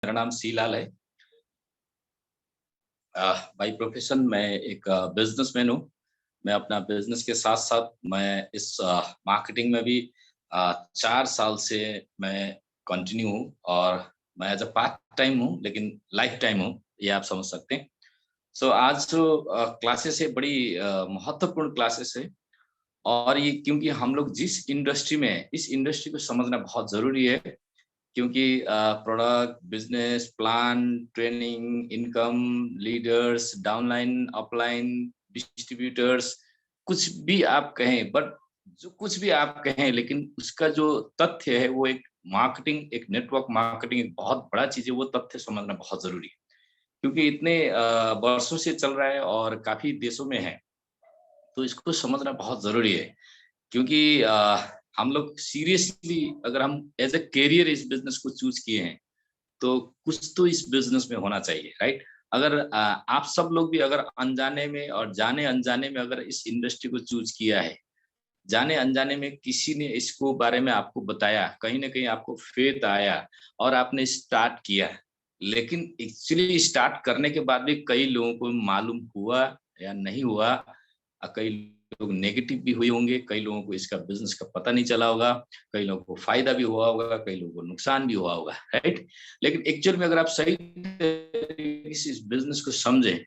मेरा नाम सी लाल है। बाय प्रोफेशन मैं एक बिजनेसमैन हूँ। मैं अपना बिजनेस के साथ-साथ मैं इस मार्केटिंग में भी 4 साल से मैं कंटिन्यू हूँ और मैं एज़ अ पार्ट टाइम हूँ, लेकिन लाइफ टाइम हूँ, ये आप समझ सकते हैं। सो आज जो क्लासेस है बड़ी महत्वपूर्ण क्लासेस है और ये क्योंकि हम लोग जिस इंडस्ट्री में हैं, इस इंडस्ट्री को समझना बहुत ज़रूरी है। क्योंकि product, business, plan, training, income, leaders, downline, upline, distributors, कुछ भी आप कहें बट जो कुछ भी आप कहें लेकिन उसका जो तथ्य है वो एक मार्केटिंग, एक नेटवर्क मार्केटिंग एक बहुत बड़ा चीज़ है, वो तथ्य समझना बहुत ज़रूरी है। क्योंकि इतने वर्षों से चल रहा है और काफ़ी देशों में है, तो इसको समझना बहुत ज़रूरी है। क्योंकि हम लोग सीरियसली अगर हम एज़ अ करियर इस बिज़नेस को चूज़ किए हैं, तो कुछ तो इस बिज़नेस में होना चाहिए, राइट? अगर आप सब लोग भी अगर अनजाने में और जाने-अनजाने में अगर इस इंडस्ट्री को चूज़ किया है, जाने-अनजाने में किसी ने इसको बारे में आपको बताया, कहीं न कहीं आपको फ़ेथ आया और आपने स्टार्ट किया। लेकिन एक्चुअली स्टार्ट करने के बाद भी कई लोगों को मालूम हुआ या नहीं हुआ कई लोग नेगेटिव भी हुए होंगे, कई लोगों को इसका बिज़नेस का पता नहीं चला होगा, कई लोगों को फ़ायदा भी हुआ होगा, कई लोगों को नुकसान भी हुआ होगा, राइट? लेकिन एक्चुअल में अगर आप सही तरीके से इस बिज़नेस को समझें,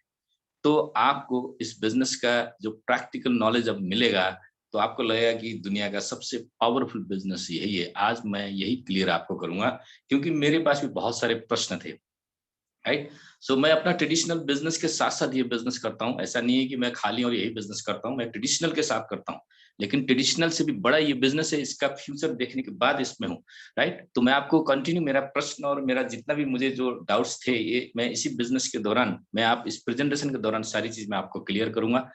तो आपको इस बिज़नेस का जो प्रैक्टिकल नॉलेज अब मिलेगा, तो आपको लगेगा कि दुनिया का सबसे पावरफुल बिज़नेस यही है। आज मैं यही क्लियर आपको करूँगा, क्योंकि मेरे पास भी बहुत सारे प्रश्न थे। राइट। सो मैं अपना ट्रेडिशनल बिजनेस के साथ साथ ये बिजनेस करता हूँ। ऐसा नहीं है कि मैं खाली और यही बिजनेस करता हूँ, मैं ट्रेडिशनल के साथ करता हूँ। लेकिन ट्रेडिशनल से भी बड़ा ये बिजनेस है, इसका फ्यूचर देखने के बाद इसमें हूँ। राइट। तो मैं आपको कंटिन्यू मेरा प्रश्न और मेरा जितना भी मुझे जो डाउट्स थे, ये मैं इसी बिजनेस के दौरान, मैं आप इस प्रेजेंटेशन के दौरान सारी चीज मैं आपको क्लियर करूंगा।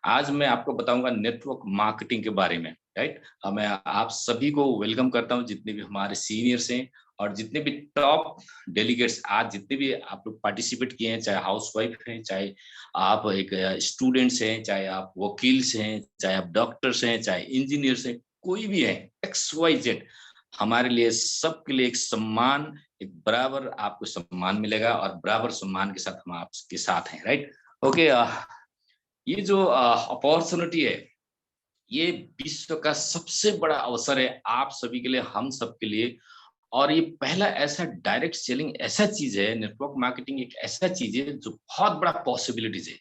आज मैं आपको बताऊंगा नेटवर्क मार्केटिंग के बारे में। राइट। मैं आप सभी को वेलकम करता हूँ, जितने भी हमारे सीनियर्स हैं और जितने भी टॉप डेलीगेट्स आज जितने भी आप लोग पार्टिसिपेट किए हैं, चाहे हाउसवाइफ हैं, चाहे आप एक स्टूडेंट्स हैं, चाहे आप वकील्स हैं, चाहे आप डॉक्टर्स हैं, चाहे इंजीनियर्स हैं, कोई भी है, एक्स वाई जेड, हमारे लिए सबके लिए एक सम्मान, एक बराबर आपको सम्मान मिलेगा और बराबर सम्मान के साथ हम आपके साथ हैं। राइट। ओके। ये जो अपॉर्चुनिटी है, ये विश्व का सबसे बड़ा अवसर है आप सभी के लिए, हम सबके लिए। और ये पहला ऐसा डायरेक्ट सेलिंग ऐसा चीज है, नेटवर्क मार्केटिंग एक ऐसा चीज है जो बहुत बड़ा पॉसिबिलिटीज है।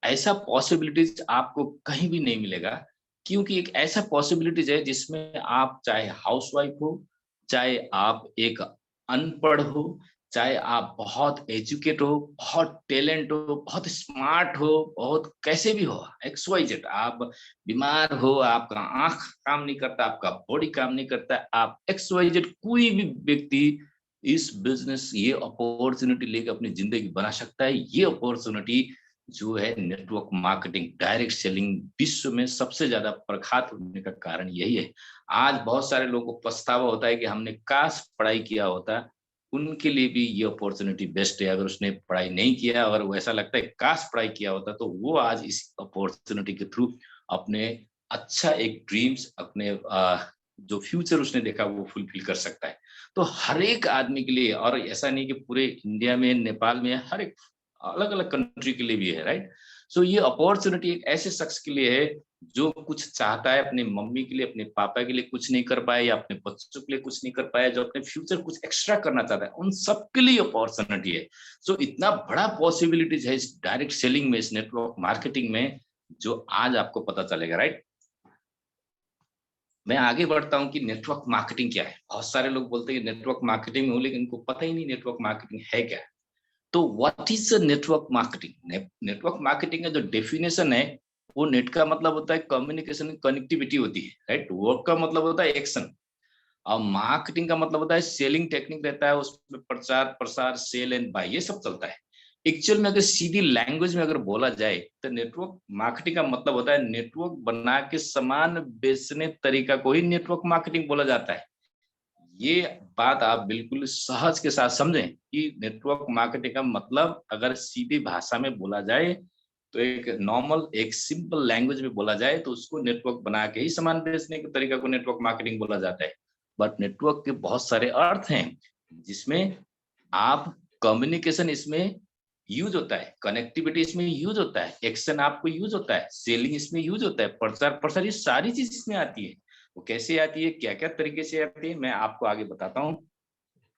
ऐसा पॉसिबिलिटीज आपको कहीं भी नहीं मिलेगा, क्योंकि एक ऐसा पॉसिबिलिटीज है जिसमें आप चाहे हाउसवाइफ हो, चाहे आप एक अनपढ़ हो, चाहे आप बहुत एजुकेट हो, बहुत टैलेंट हो, बहुत स्मार्ट हो, बहुत कैसे भी हो, एक्स वाई जेड, आप बीमार हो, आपका आंख काम नहीं करता, आपका बॉडी काम नहीं करता, आप एक्स वाई जेड कोई भी व्यक्ति इस बिजनेस ये अपॉर्चुनिटी लेकर अपनी जिंदगी बना सकता है। ये अपॉर्चुनिटी जो है नेटवर्क मार्केटिंग, डायरेक्ट सेलिंग, विश्व में सबसे ज्यादा प्रख्यात होने का कारण यही है। आज बहुत सारे लोगों को पछतावा होता है कि हमने काश पढ़ाई किया होता। उनके लिए भी ये अपॉर्चुनिटी बेस्ट है। अगर उसने पढ़ाई नहीं किया, अगर वो ऐसा लगता है काश पढ़ाई किया होता, तो वो आज इस अपॉर्चुनिटी के थ्रू अपने अच्छा एक ड्रीम्स, अपने जो फ्यूचर उसने देखा वो फुलफिल कर सकता है। तो हर एक आदमी के लिए, और ऐसा नहीं कि पूरे इंडिया में, नेपाल में, हर एक अलग अलग कंट्री के लिए भी है। राइट। सो ये अपॉर्चुनिटी एक ऐसे शख्स के लिए है जो कुछ चाहता है, अपने मम्मी के लिए, अपने पापा के लिए कुछ नहीं कर पाया, या अपने बच्चों के लिए कुछ नहीं कर पाया, जो अपने फ्यूचर कुछ एक्स्ट्रा करना चाहता है, उन सबके लिए अपॉर्चुनिटी है। सो इतना बड़ा पॉसिबिलिटीज है इस डायरेक्ट सेलिंग में, इस नेटवर्क मार्केटिंग में, जो आज आपको पता चलेगा। राइट। मैं आगे बढ़ता हूँ कि नेटवर्क मार्केटिंग क्या है। बहुत सारे लोग बोलते हैं नेटवर्क मार्केटिंग हो, लेकिन उनको पता ही नहीं नेटवर्क मार्केटिंग है क्या। तो what is network marketing? Network marketing का जो डेफिनेशन है, वो नेट का मतलब होता है कम्युनिकेशन, कनेक्टिविटी होती है। राइट। वर्क का मतलब होता है एक्शन, और मार्केटिंग का मतलब होता है सेलिंग टेक्निक रहता है, उसमें प्रचार प्रसार, सेल एंड बाय, ये सब चलता है। एक्चुअल में अगर सीधी लैंग्वेज में अगर बोला जाए, तो नेटवर्क मार्केटिंग का मतलब होता है नेटवर्क बना के सामान बेचने तरीका को ही नेटवर्क मार्केटिंग बोला जाता है। ये बात आप बिल्कुल सहज के साथ समझें कि नेटवर्क मार्केटिंग का मतलब अगर सीधी भाषा में बोला जाए, तो एक नॉर्मल, एक सिंपल लैंग्वेज में बोला जाए, तो उसको नेटवर्क बना के ही सामान बेचने के तरीका को नेटवर्क मार्केटिंग बोला जाता है। बट नेटवर्क के बहुत सारे अर्थ हैं, जिसमें आप कम्युनिकेशन इसमें यूज होता है, कनेक्टिविटी इसमें यूज होता है, एक्शन आपको यूज होता है, सेलिंग इसमें यूज होता है, प्रचार प्रसार, ये सारी चीज इसमें आती है। वो कैसे आती है, क्या क्या तरीके से आती है, मैं आपको आगे बताता हूँ।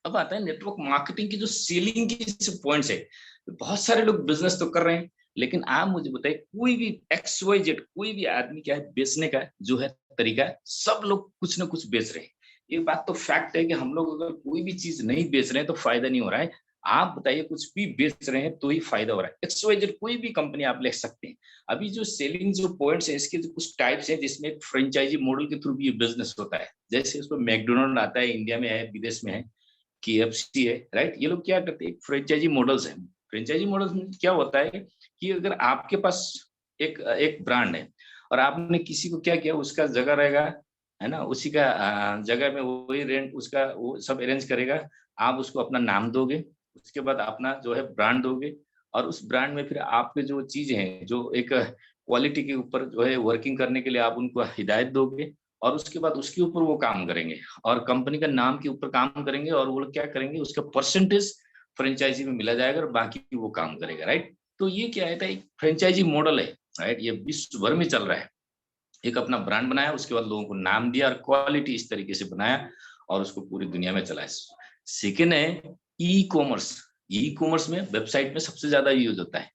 अब आता है नेटवर्क मार्केटिंग की जो सेलिंग की पॉइंट्स है। बहुत सारे लोग बिजनेस तो कर रहे हैं, लेकिन आप मुझे बताइए, कोई भी एक्स वाई जेड कोई भी आदमी क्या है बेचने का जो है तरीका है, सब लोग कुछ ना कुछ बेच रहे हैं। ये बात तो फैक्ट है कि हम लोग अगर कोई भी चीज नहीं बेच रहे हैं तो फायदा नहीं हो रहा है। आप बताइए, कुछ भी बेच रहे हैं तो ही फायदा हो रहा है। एक्स वाई जेड कोई भी कंपनी आप ले सकते हैं। अभी जो सेलिंग जो पॉइंट्स है, इसके जो कुछ टाइप्स हैं, जिसमें एक फ्रेंचाइजी मॉडल के थ्रू भी ये बिजनेस होता है। जैसे उसमें मैकडोनल्ड आता है, इंडिया में है, विदेश में है, केएफसी है, राइट। ये लोग क्या करते हैं, फ्रेंचाइजी मॉडल्स हैं। फ्रेंचाइजी मॉडल्स में क्या होता है कि अगर आपके पास एक एक ब्रांड है और आपने किसी को क्या किया, उसका जगह रहेगा, है ना, उसी का जगह में वही रेंट उसका वो सब अरेंज करेगा। आप उसको अपना नाम दोगे, उसके बाद अपना जो है ब्रांड दोगे, और उस ब्रांड में फिर आपके जो चीजें हैं, जो एक क्वालिटी के ऊपर जो है वर्किंग करने के लिए आप उनको हिदायत दोगे, और उसके बाद उसके ऊपर वो काम करेंगे, और कंपनी का नाम के ऊपर काम करेंगे, और वो लोग क्या करेंगे, उसका परसेंटेज फ्रेंचाइजी में मिला जाएगा और बाकी वो काम करेगा, राइट। तो ये क्या है, एक फ्रेंचाइजी मॉडल है, राइट। ये विश्व भर में चल रहा है। एक अपना ब्रांड बनाया, उसके बाद लोगों को नाम दिया और क्वालिटी इस तरीके से बनाया, और उसको पूरी दुनिया में चलाया। सेकेंड है ई कॉमर्स। ई कॉमर्स में वेबसाइट में सबसे ज्यादा यूज होता है।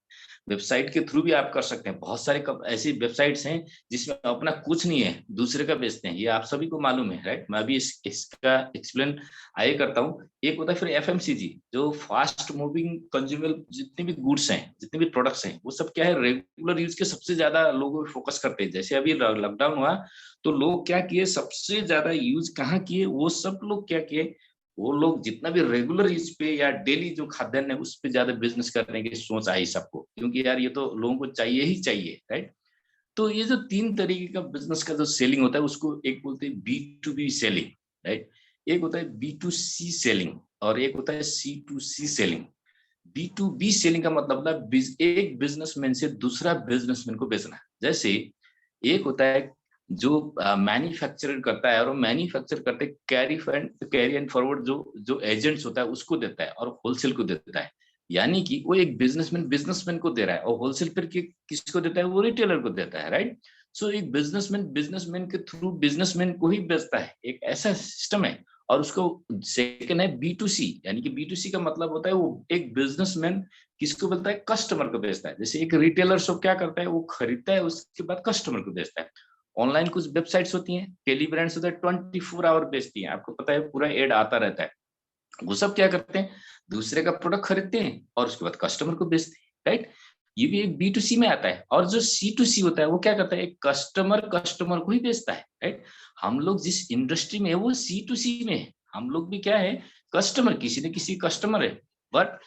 वेबसाइट के थ्रू भी आप कर सकते हैं। बहुत सारे ऐसी वेबसाइट्स हैं जिसमें अपना कुछ नहीं है, दूसरे का बेचते हैं। ये आप सभी को मालूम है, राइट। मैं अभी इसका एक्सप्लेन आगे करता हूँ। एक होता है फिर एफएमसीजी, जो फास्ट मूविंग कंज्यूमर, जितने भी गुड्स हैं, जितने भी प्रोडक्ट्स हैं, वो सब क्या है, रेगुलर यूज के सबसे ज्यादा लोग फोकस करते हैं। जैसे अभी लॉकडाउन हुआ तो लोग क्या किए, सबसे ज्यादा यूज कहाँ किए, वो सब लोग क्या किए, वो लोग जितना भी रेगुलर यूज पे या डेली जो खाद्यान्न है उस पे ज्यादा बिजनेस करने की सोच आई सबको, क्योंकि यार ये तो लोगों को चाहिए ही चाहिए, राइट। तो ये जो तीन तरीके का बिजनेस का जो सेलिंग होता है, उसको एक बोलते हैं B to B selling, right. एक होता है बी टू सी सेलिंग, और एक होता है C to C selling. B to B selling का मतलब एक बिजनेसमैन से दूसरा बिजनेसमैन को बेचना। जैसे एक होता है जो मैन्युफैक्चर करता है, और वो मैन्युफैक्चर करते कैरी एंड फॉरवर्ड जो जो एजेंट्स होता है उसको देता है, और होलसेल को देता है। यानी कि वो एक बिजनेसमैन बिजनेसमैन को दे रहा है, और होलसेल पर किसको देता है, वो रिटेलर को देता है, राइट। सो एक बिजनेसमैन बिजनेसमैन के थ्रू बिजनेसमैन को ही बेचता है, एक ऐसा सिस्टम है। और उसको सेकंड है बी टू सी, यानी कि बी टू सी का मतलब होता है वो एक बिजनेसमैन किसको बोलता है, कस्टमर को बेचता है। जैसे एक रिटेलर शॉप क्या करता है, वो खरीदता है, उसके बाद कस्टमर को बेचता है। ऑनलाइन कुछ वेबसाइट्स होती हैं, टेली ब्रांड्स होता है, 24 आवर बेचती हैं, आपको पता है, पूरा एड आता रहता है। वो सब क्या करते हैं, दूसरे का प्रोडक्ट खरीदते हैं और उसके बाद कस्टमर को बेचते हैं, राइट। ये भी एक बी टू सी में आता है। और जो सी टू सी होता है, वो क्या करता है, एक कस्टमर कस्टमर को ही बेचता है, राइट। हम लोग जिस इंडस्ट्री में है वो सी टू सी में है। हम लोग भी क्या है, कस्टमर, किसी न किसी कस्टमर है। बट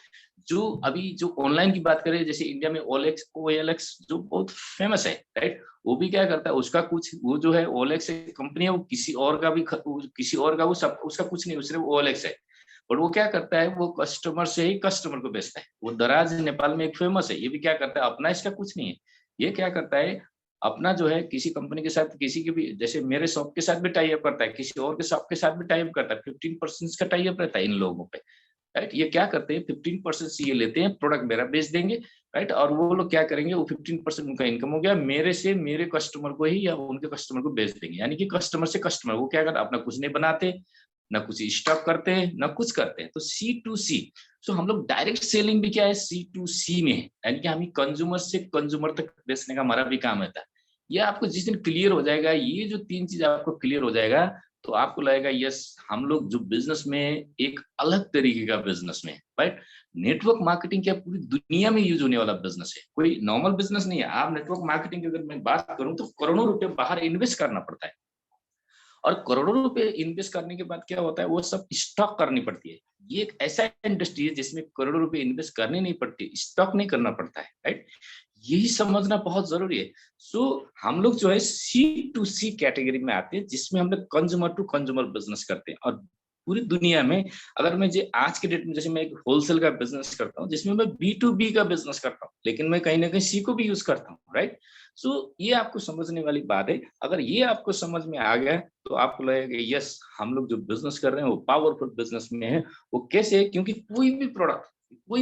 जो अभी जो ऑनलाइन की बात करें, जैसे इंडिया में ओएलएक्स ओएलएक्स जो बहुत फेमस है, राइट। वो भी क्या करता है, उसका कुछ वो जो है ओएलएक्स कंपनी है, वो किसी और का भी किसी और का वो सब उसका कुछ नहीं, सिर्फ ओएलएक्स है। और वो क्या करता है, वो कस्टमर से ही कस्टमर को बेचता है। वो दराज नेपाल में एक फेमस है, ये भी क्या करता है, अपना इसका कुछ नहीं है। ये क्या करता है, अपना जो है किसी कंपनी के साथ, किसी के भी, जैसे मेरे शॉप के साथ भी टाई अप करता है, किसी और के शॉप के साथ भी टाई अप करता है, 15% का टाई अप रहता है इन लोगों पे, राइट। ये क्या करते हैं, 15% से ये लेते हैं, प्रोडक्ट मेरा बेच देंगे, राइट। और वो लोग क्या करेंगे, वो 15% उनका इनकम हो गया, मेरे से मेरे कस्टमर को ही या उनके कस्टमर को बेच देंगे। यानी कि कस्टमर से कस्टमर, वो क्या करते, अपना कुछ नहीं बनाते, ना कुछ स्टॉक करते हैं, ना कुछ करते हैं। तो सी टू सी। सो हम लोग डायरेक्ट सेलिंग भी क्या है, सी टू सी में है, यानी कि हम कंज्यूमर से कंज्यूमर तक बेचने का हमारा भी काम रहता है। ये आपको जिस दिन क्लियर हो जाएगा, ये जो तीन चीज आपको क्लियर हो जाएगा, तो आपको लगेगा यस, हम लोग जो बिजनेस में एक अलग तरीके का बिजनेस में, राइट। नेटवर्क मार्केटिंग क्या पूरी दुनिया में यूज होने वाला बिजनेस है, कोई नॉर्मल बिजनेस नहीं है। आप नेटवर्क मार्केटिंग की अगर मैं बात करूं तो करोड़ों रुपए बाहर इन्वेस्ट करना पड़ता है, और करोड़ों रुपए इन्वेस्ट करने के बाद क्या होता है, वो सब स्टॉक करनी पड़ती है। ये एक ऐसा इंडस्ट्री है जिसमें करोड़ों रुपए इन्वेस्ट करने नहीं पड़ती, स्टॉक नहीं करना पड़ता है, राइट। यही समझना बहुत जरूरी है। सो हम लोग जो है सी टू सी कैटेगरी में आते हैं, जिसमें हम लोग कंज्यूमर टू कंज्यूमर बिजनेस करते हैं। और पूरी दुनिया में अगर मैं जे आज के डेट में जैसे मैं एक होलसेल का बिजनेस करता हूँ, जिसमें मैं B2B का बिजनेस करता हूँ, लेकिन मैं कहीं ना कहीं सी को भी यूज करता हूँ, राइट। सो ये आपको समझने वाली बात है। अगर ये आपको समझ में आ गया तो आपको लगेगा कि यस, हम लोग जो बिजनेस कर रहे हैं वो पावरफुल बिजनेस में है। वो कैसे है? क्योंकि कोई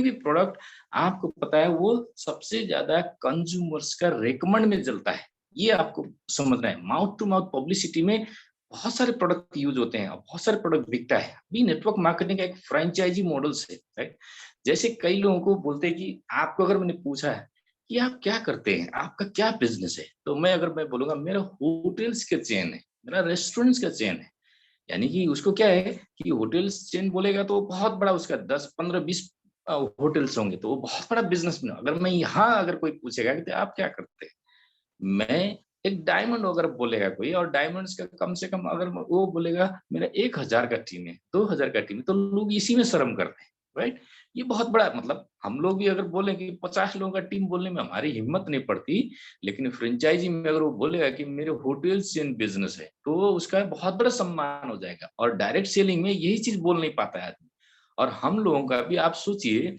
भी प्रोडक्ट आपको पता है वो सबसे ज्यादा कंज्यूमर्स का रेकमेंड में चलता है। ये आपको समझना है। माउथ टू माउथ पब्लिसिटी में बहुत सारे प्रोडक्ट यूज होते हैं और बहुत सारे प्रोडक्ट बिकता है। अभी नेटवर्क मार्केटिंग का एक फ्रेंचाइजी मॉडल है, राइट। जैसे कई लोगों को बोलते हैं कि आपको अगर मैंने पूछा है कि आप क्या करते हैं, आपका क्या बिजनेस है, तो मैं बोलूंगा मेरा होटल्स के चेन है, मेरा रेस्टोरेंट्स का चेन है। यानी कि उसको क्या है कि होटल्स चेन बोलेगा तो बहुत बड़ा उसका 10 15 20 होटल्स होंगे, तो वो बहुत बड़ा बिजनेस में। अगर मैं यहाँ अगर कोई पूछेगा कि आप क्या करते हैं, मैं एक डायमंड अगर बोलेगा कोई, और डायमंड्स का कम से कम अगर वो बोलेगा मेरा 1,000 का टीम है, 2,000 का टीम है, तो लोग इसी में शर्म करते हैं, राइट। ये बहुत बड़ा मतलब हम लोग भी अगर बोले कि 50 लोगों का टीम बोलने में हमारी हिम्मत नहीं पड़ती, लेकिन फ्रेंचाइजी में अगर वो बोलेगा कि मेरे होटल चेन बिजनेस है, तो उसका बहुत बड़ा सम्मान हो जाएगा। और डायरेक्ट सेलिंग में यही चीज बोल नहीं पाता है आदमी। और हम लोगों का भी आप सोचिए,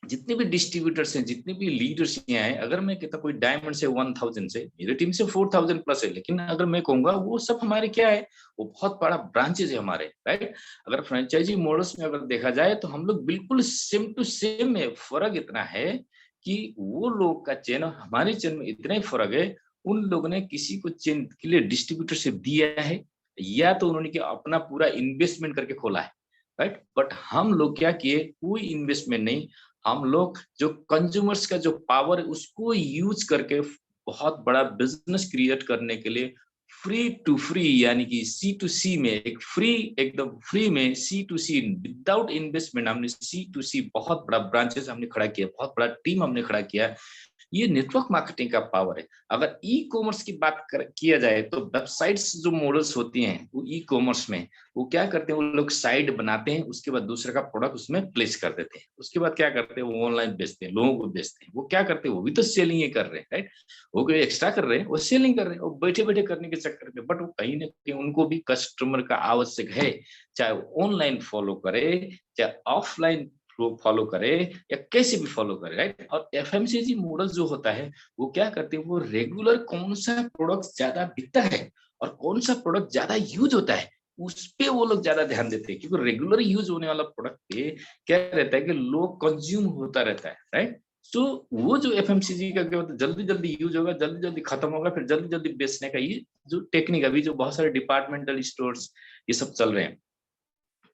जितने भी डिस्ट्रीब्यूटर्स हैं, जितने भी लीडर्स यहाँ हैं, अगर मैं कहता कोई डायमंड से 1000 से, मेरी टीम से 4000 प्लस है, लेकिन अगर मैं कहूंगा वो सब हमारे क्या है, वो बहुत बड़ा ब्रांचेज है हमारे, राइट। अगर फ्रेंचाइजी मॉडल्स में अगर देखा जाए तो हम लोग बिल्कुल सेम टू सेम है। फर्क इतना है कि वो लोग का चेन और हमारे चेन में इतना ही फर्क है। उन लोगों ने किसी को चेन के लिए डिस्ट्रीब्यूटरशिप दिया है, या तो उन्होंने क्या अपना पूरा इन्वेस्टमेंट करके खोला है, राइट। बट हम लोग क्या किए, कोई इन्वेस्टमेंट नहीं। हम लोग जो कंज्यूमर्स का जो पावर है उसको यूज करके बहुत बड़ा बिजनेस क्रिएट करने के लिए फ्री टू फ्री, यानी कि सी टू सी में एक फ्री, एकदम फ्री में सी टू सी विदाउट इन्वेस्टमेंट हमने सी टू सी बहुत बड़ा ब्रांचेस हमने खड़ा किया, बहुत बड़ा टीम हमने खड़ा किया। ये नेटवर्क मार्केटिंग का पावर है। अगर ई कॉमर्स की बात किया जाए तो वेबसाइट्स जो मॉडल्स होती हैं वो ई कॉमर्स में वो क्या करते हैं, वो लोग साइट बनाते हैं, उसके बाद दूसरे का प्रोडक्ट उसमें प्लेस कर देते हैं, उसके बाद क्या करते हैं वो ऑनलाइन बेचते हैं, लोगों को बेचते हैं। वो क्या करते हैं, वो भी तो सेलिंग ही कर रहे हैं, राइट। वो कोई एक्स्ट्रा कर रहे हैं, वो सेलिंग कर रहे हैं, वो बैठे बैठे करने के चक्कर में। बट वो कहीं ना कहीं उनको भी कस्टमर का आवश्यक है, चाहे वो ऑनलाइन फॉलो करे, चाहे ऑफलाइन फॉलो करे, या कैसे भी फॉलो करे, राइट। और एफएमसीजी मॉडल जो होता है वो क्या करते हैं, वो रेगुलर कौन सा प्रोडक्ट ज्यादा बिकता है और कौन सा प्रोडक्ट ज्यादा यूज होता है उस पे वो लोग ज्यादा ध्यान देते हैं। क्योंकि रेगुलर यूज होने वाला प्रोडक्ट पे क्या रहता है कि लोग कंज्यूम होता रहता है, राइट। तो वो जो एफएमसीजी का क्या होता है, जल्दी जल्दी यूज होगा, जल्दी जल्दी खत्म होगा, फिर जल्दी जल्दी बेचने का ये जो टेक्निक अभी जो बहुत सारे डिपार्टमेंटल स्टोर्स ये सब चल रहे हैं।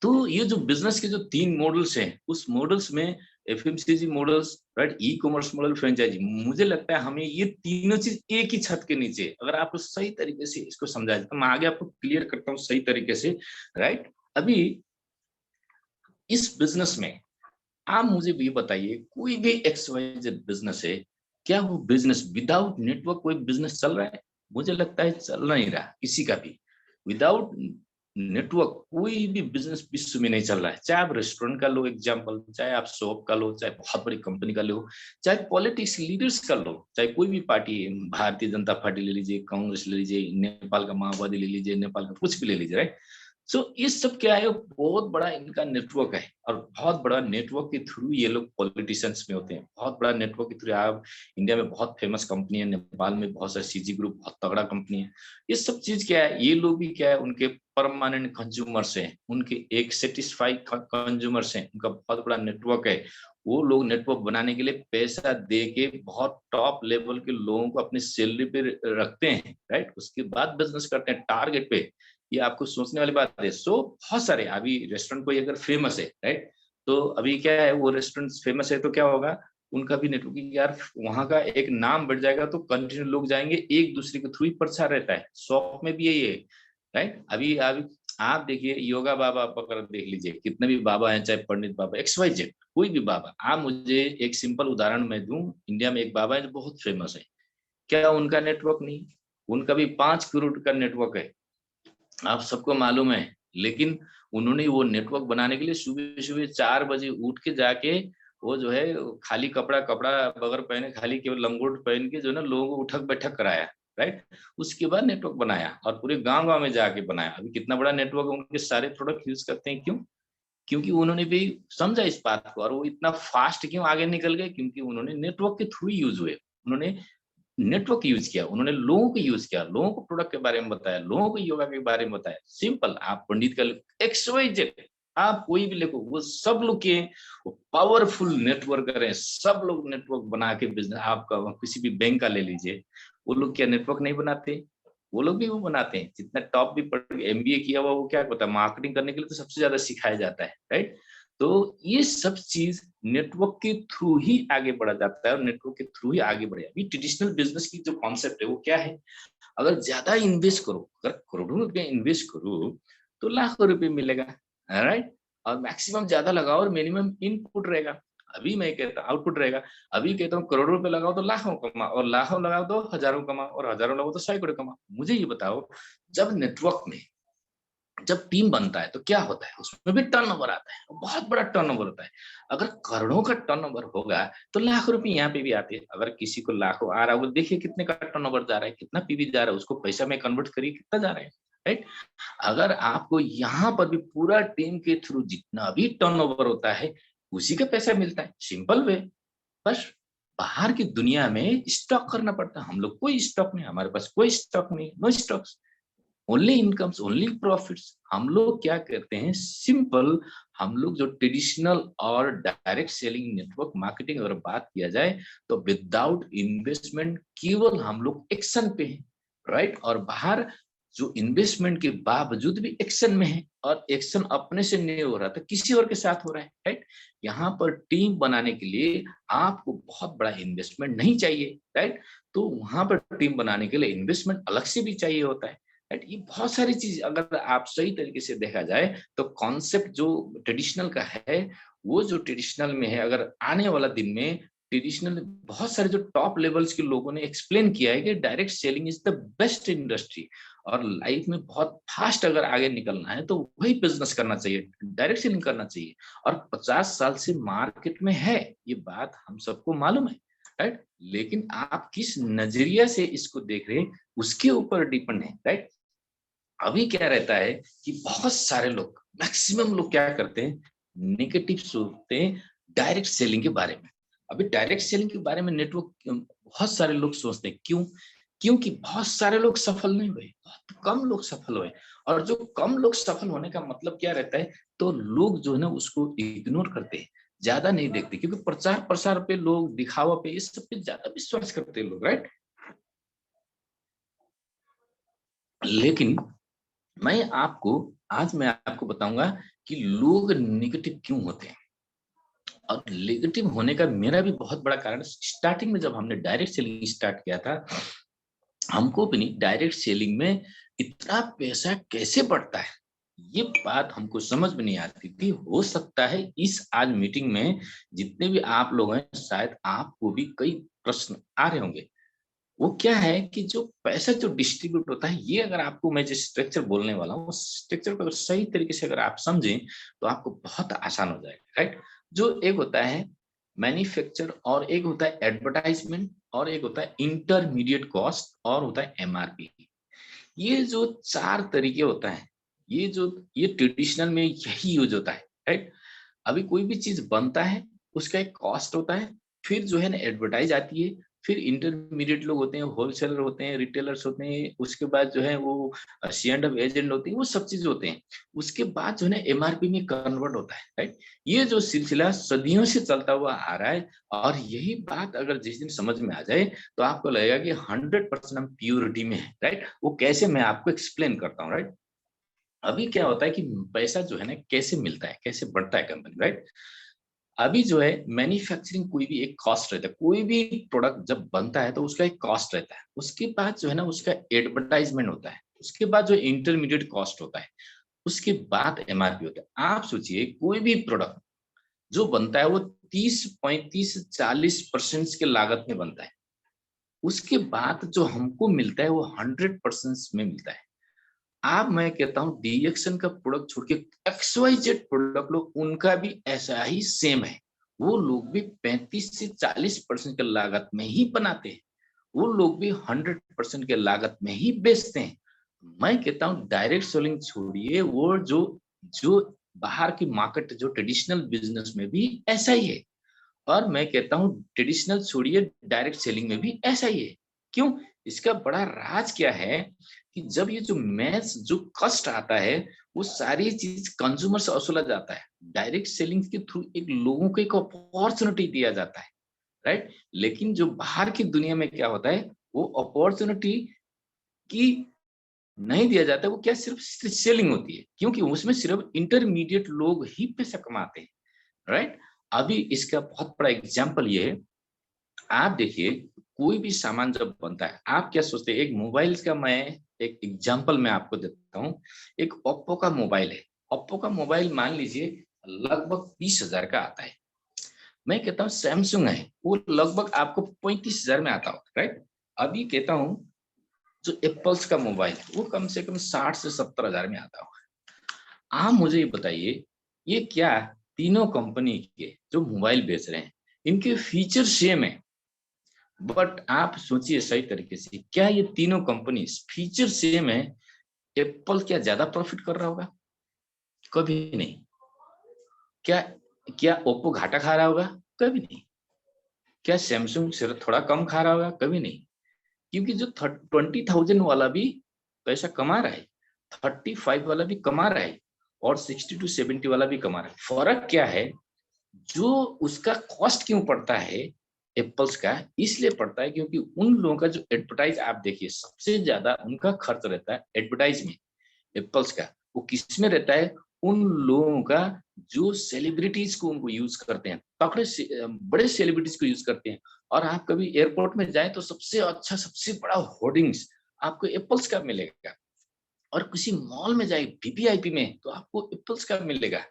तो ये जो बिजनेस के जो 3 मॉडल्स हैं, उस मॉडल्स में FMCG models, right, e commerce model, franchisee, मुझे लगता है हमें ये तीनों चीज एक ही छत के नीचे अगर आपको सही तरीके से इसको समझा जाए, तो मैं आगे आपको क्लियर करता हूँ सही तरीके से, राइट। अभी इस बिजनेस में आप मुझे भी बताइए, कोई भी एक्सवाइजेड बिजनेस है, क्या वो बिजनेस विदाउट नेटवर्क कोई बिजनेस चल रहा है? मुझे लगता है चल नहीं रहा किसी का भी। विदाउट नेटवर्क कोई भी बिजनेस विश्व में नहीं चल रहा है। चाहे आप रेस्टोरेंट का लो एग्जांपल, चाहे आप शॉप का लो, चाहे बहुत बड़ी कंपनी का लो, चाहे पॉलिटिक्स लीडर्स का लो, चाहे कोई भी पार्टी, भारतीय जनता पार्टी ले लीजिए, कांग्रेस ले लीजिए, नेपाल का माओवादी ले लीजिए, नेपाल का कुछ भी ले लीजिए, राइट। सो ये सब क्या है, बहुत बड़ा इनका नेटवर्क है, और बहुत बड़ा नेटवर्क के थ्रू ये लोग पॉलिटिशियंस में होते हैं। बहुत बड़ा नेटवर्क के थ्रू आप इंडिया में बहुत फेमस कंपनी है, नेपाल में बहुत सारे सीजी ग्रुप बहुत तगड़ा कंपनी है। ये सब चीज क्या है, ये लोग भी क्या है, उनके परमानेंट कंज्यूमर्स हैं, उनके एक सेटिस्फाइड कंज्यूमर्स हैं, उनका बहुत बड़ा नेटवर्क है। वो लोग नेटवर्क बनाने के लिए पैसा दे के बहुत टॉप लेवल के लोगों को अपनी सैलरी पे रखते हैं, राइट। उसके बाद बिजनेस करते हैं टारगेट पे। ये आपको सोचने वाली बात है। सो बहुत सारे अभी रेस्टोरेंट कोई अगर फेमस है, राइट, तो अभी क्या है, वो रेस्टोरेंट फेमस है तो क्या होगा, उनका भी नेटवर्किंग, यार वहां का एक नाम बढ़ जाएगा तो कंटिन्यू लोग जाएंगे, एक दूसरे के थ्रू ही प्रचार रहता है। शॉप में भी यही है, राइट। अभी अभी आप देखिए, योगा बाबा आप अगर देख लीजिए, कितने भी बाबा हैं, चाहे पंडित बाबा, एक्स वाई जेड, कोई भी बाबा, आप मुझे एक सिंपल उदाहरण मैं दूं, इंडिया में एक बाबा है जो बहुत फेमस है, क्या उनका नेटवर्क नहीं? उनका भी 5 करोड़ का नेटवर्क है, आप सबको मालूम है। लेकिन उन्होंने वो नेटवर्क बनाने के लिए सुबह सुबह 4 बजे उठ के जाके, वो जो है खाली कपड़ा कपड़ा बगैर पहने, खाली केवल लंगोट पहन के जो है ना लोगों को उठक बैठक कराया। राइट। उसके बाद नेटवर्क बनाया और पूरे गांव-गांव में जाके बनाया। अभी कितना बड़ा नेटवर्क है, उनके सारे प्रोडक्ट यूज़ करते हैं, क्यों? क्योंकि उन्होंने भी समझा इस बात को और वो इतना फास्ट क्यों आगे निकल गए, क्योंकि उन्होंने नेटवर्क के थ्रू यूज़ हुए। उन्होंने नेटवर्क यूज़ किया, उन्होंने लोगों को यूज़ किया, लोगों को प्रोडक्ट के बारे में बताया, लोगों को योगा के बारे में बताया। सिंपल, आप पंडित का एक्स वाई जेड आप कोई भी लिखो, वो सब लोग के वो पावरफुल नेटवर्कर हैं, सब लोग नेटवर्क बना के बिज़नेस आपका किसी भी बैंक का ले लीजिए, वो लोग क्या नेटवर्क नहीं बनाते? वो लोग भी वो बनाते हैं। जितना टॉप भी पढ़ एमबीए किया हुआ वो क्या होता है, मार्केटिंग करने के लिए तो सबसे ज़्यादा सिखाया जाता है, राइट? तो ये सब चीज़ नेटवर्क के थ्रू ही आगे बढ़ा जाता है और नेटवर्क के थ्रू ही आगे बढ़ेगा। अभी ट्रेडिशनल बिज़नेस की जो कॉन्सेप्ट है वो क्या है? अगर ज़्यादा इन्वेस्ट करो, अगर करोड़ों रुपए इन्वेस्ट करो, तो लाखों रुपए मिलेगा, राइट? और मैक्सिमम ज़्यादा लगाओ और मिनिमम इनपुट रहेगा। अभी मैं कहता आउटपुट रहेगा। अभी कहता हूँ करोड़ों रुपए लगाओ तो लाखों कमाओ और लाखों लगाओ तो हज़ारों कमाओ और हज़ारों लगाओ तो सैकड़ों कमाओ। मुझे ये बताओ, जब नेटवर्क में जब टीम बनता है तो क्या होता है? उसमें भी टर्नओवर आता है, बहुत बड़ा टर्नओवर होता है। अगर करोड़ों का टर्नओवर होगा, तो लाख रुपए यहाँ पे भी आते हैं। अगर किसी को लाखों आ रहा होगा, देखिए कितने का टर्नओवर जा रहा है, कितना पीवी जा रहा है, उसको पैसा में कन्वर्ट करिए कितना जा रहा है, राइट? अगर आपको यहाँ पर भी पूरा टीम के थ्रू जितना भी टर्नओवर होता है, उसी का पैसा मिलता है, सिंपल वे। बस बाहर की दुनिया में स्टॉक करना पड़ता है। हम लोग कोई स्टॉक नहीं, हमारे पास कोई स्टॉक नहीं, no stocks. Only incomes, only profits. हम लोग क्या करते हैं, सिंपल, हम लोग जो ट्रेडिशनल और डायरेक्ट सेलिंग नेटवर्क मार्केटिंग अगर बात किया जाए, तो विदाउट इन्वेस्टमेंट केवल हम लोग एक्शन पे हैं, राइट? और बाहर जो इन्वेस्टमेंट के बावजूद भी एक्शन में है और एक्शन अपने से नहीं हो रहा, तो किसी और के साथ हो रहा है, राइट? यहाँ पर टीम बनाने के लिए आपको बहुत बड़ा इन्वेस्टमेंट नहीं चाहिए, राइट? तो वहां पर टीम बनाने के लिए इन्वेस्टमेंट अलग से भी चाहिए होता है, राइट? ये बहुत सारी चीज अगर आप सही तरीके से देखा जाए, तो कॉन्सेप्ट जो ट्रेडिशनल का है, वो जो ट्रेडिशनल में है, अगर आने वाला दिन में ट्रेडिशनल बहुत सारे जो टॉप लेवल्स के लोगों ने एक्सप्लेन किया है कि direct selling is the best industry और लाइफ में बहुत फास्ट अगर आगे निकलना है तो वही बिजनेस करना चाहिए, डायरेक्ट सेलिंग करना चाहिए। और 50 साल से मार्केट में है, ये बात हम सबको मालूम है, राइट? लेकिन आप किस नजरिया से इसको देख रहे हैं, उसके ऊपर डिपेंड है, राइट? अभी क्या रहता है कि बहुत सारे लोग, मैक्सिमम लोग क्या करते हैं, नेगेटिव सोचते हैं डायरेक्ट सेलिंग के बारे में। अभी डायरेक्ट सेलिंग के बारे में नेटवर्क बहुत सारे लोग सोचते हैं, क्यों? क्योंकि बहुत सारे लोग सफल नहीं हुए, बहुत कम लोग सफल हुए। और जो कम लोग सफल होने का मतलब क्या रहता है, तो लोग जो है ना उसको इग्नोर करते हैं, ज्यादा नहीं देखते, क्योंकि प्रचार प्रसार पे लोग, दिखावा पे, इस सब पे ज्यादा विश्वास करते हैं लोग, राइट? लेकिन मैं आपको बताऊंगा कि लोग नेगेटिव क्यों होते हैं। और नेगेटिव होने का मेरा भी बहुत बड़ा कारण, स्टार्टिंग में जब हमने डायरेक्ट सेलिंग स्टार्ट किया था, हमको भी नहीं डायरेक्ट सेलिंग में इतना पैसा कैसे बढ़ता है, ये बात हमको समझ में नहीं आती थी। हो सकता है इस आज मीटिंग में जितने भी आप लोग हैं, शायद आपको भी कई प्रश्न आ रहे होंगे। वो क्या है कि जो पैसा जो डिस्ट्रीब्यूट होता है, ये अगर आपको मैं जिस स्ट्रक्चर बोलने वाला हूँ, उस स्ट्रक्चर को अगर सही तरीके से अगर आप समझें, तो आपको बहुत आसान हो जाएगा, राइट? जो एक होता है मैन्युफैक्चर, और एक होता है एडवर्टाइजमेंट, और एक होता है इंटरमीडिएट कॉस्ट, और होता है एमआरपी। ये जो 4 तरीके होता है, ये ट्रेडिशनल में यही यूज होता है, राइट? अभी कोई भी चीज़ बनता है, उसका एक कॉस्ट होता है, फिर जो है ना एडवर्टाइज़ आती है, फिर इंटरमीडिएट लोग होते हैं, होलसेलर होते हैं, रिटेलर्स होते हैं, उसके बाद जो है वो सी एंड ऑफ एजेंट होते हैं, वो सब चीज़ होते हैं। उसके बाद जो है ना एमआरपी में कन्वर्ट होता है, राइट? ये जो सिलसिला सदियों से चलता हुआ आ रहा है, और यही बात अगर जिस दिन समझ में आ जाए, तो आपको लगेगा कि 100% हम प्योरिटी में है, राइट? वो कैसे, मैं आपको एक्सप्लेन करता हूँ, राइट? अभी क्या होता है कि पैसा जो है ना कैसे मिलता है, कैसे बढ़ता है कंपनी, राइट? अभी जो है मैन्युफैक्चरिंग, कोई भी एक कॉस्ट रहता है, कोई भी प्रोडक्ट जब बनता है तो उसका एक कॉस्ट रहता है, उसके बाद जो है ना उसका एडवर्टाइजमेंट होता है, उसके बाद जो इंटरमीडिएट कॉस्ट होता है, उसके बाद एमआरपी होता है। आप सोचिए कोई भी प्रोडक्ट जो बनता है वो 30, 35, 40% के लागत में बनता है, उसके बाद जो हमको मिलता है वो 100% में मिलता है। अब मैं कहता हूँ डीएक्शन का प्रोडक्ट छोड़ के XYZ प्रोडक्ट लो, उनका भी ऐसा ही सेम है। वो लोग भी 35 से 40% की लागत में ही बनाते हैं। वो लोग भी 100% के लागत में ही बेचते हैं। मैं कहता हूँ डायरेक्ट सेलिंग छोड़िए, वो जो जो बाहर की मार्केट जो ट्रेडिशनल बिजनेस में भी ऐसा ही है। और मैं कहता हूँ ट्रेडिशनल छोड़िए, डायरेक्ट सेलिंग में भी ऐसा ही है। क्यों? इसका बड़ा राज क्या है कि जब ये जो मैथ्स जो कॉस्ट आता है, वो सारी चीज कंज्यूमर से वसूला जाता है। डायरेक्ट सेलिंग के थ्रू एक लोगों को एक अपॉर्चुनिटी दिया जाता है, राइट? लेकिन जो बाहर की दुनिया में क्या होता है, वो अपॉर्चुनिटी की नहीं दिया जाता है, वो क्या सिर्फ सेलिंग होती है, क्योंकि उसमें सिर्फ इंटरमीडिएट लोग ही पैसा कमाते हैं, राइट? अभी इसका बहुत बड़ा एग्जाम्पल ये है, आप देखिए कोई भी सामान जब बनता है, आप क्या सोचते हैं? एक मोबाइल का मैं एक एग्जांपल मैं आपको देता हूँ। एक ओप्पो का मोबाइल है। ओप्पो का मोबाइल मान लीजिए लगभग 20,000 का आता है। मैं कहता हूँ सैमसंग है, वो लगभग आपको 35,000 में आता होगा, राइट? अभी कहता हूँ जो एप्पल्स का मोबाइल है, वो कम से कम 60 से 70,000 में आता होगा। आप मुझे ये बताइए, ये क्या तीनों कंपनी के जो मोबाइल बेच रहे हैं, इनके फीचर सेम है, बट आप सोचिए सही तरीके से, क्या ये तीनों कंपनी फीचर सेम है, एप्पल क्या ज्यादा प्रॉफिट कर रहा होगा? कभी नहीं। क्या क्या ओप्पो घाटा खा रहा होगा? कभी नहीं। क्या सैमसंग सिर्फ थोड़ा कम खा रहा होगा? कभी नहीं। क्योंकि जो 20,000 वाला भी पैसा कमा रहा है, 35 वाला भी कमा रहा है, और 60 to 70 वाला भी कमा रहा है। फर्क क्या है? जो उसका कॉस्ट क्यों पड़ता है एप्पल्स का? इसलिए पड़ता है क्योंकि उन लोगों का जो एडवर्टाइज, आप देखिए सबसे ज्यादा उनका खर्च रहता है एडवर्टाइज में। एप्पल्स का वो किस में रहता है? उन लोगों का जो सेलिब्रिटीज को उनको यूज करते हैं, तगड़े से बड़े सेलिब्रिटीज को यूज करते हैं। और आप कभी एयरपोर्ट में जाए तो सबसे अच्छा सबसे बड़ा होर्डिंग्स आपको एप्पल्स का मिलेगा। और किसी मॉल में जाए वीवीआईपी में तो आपको एप्पल्स का मिलेगा।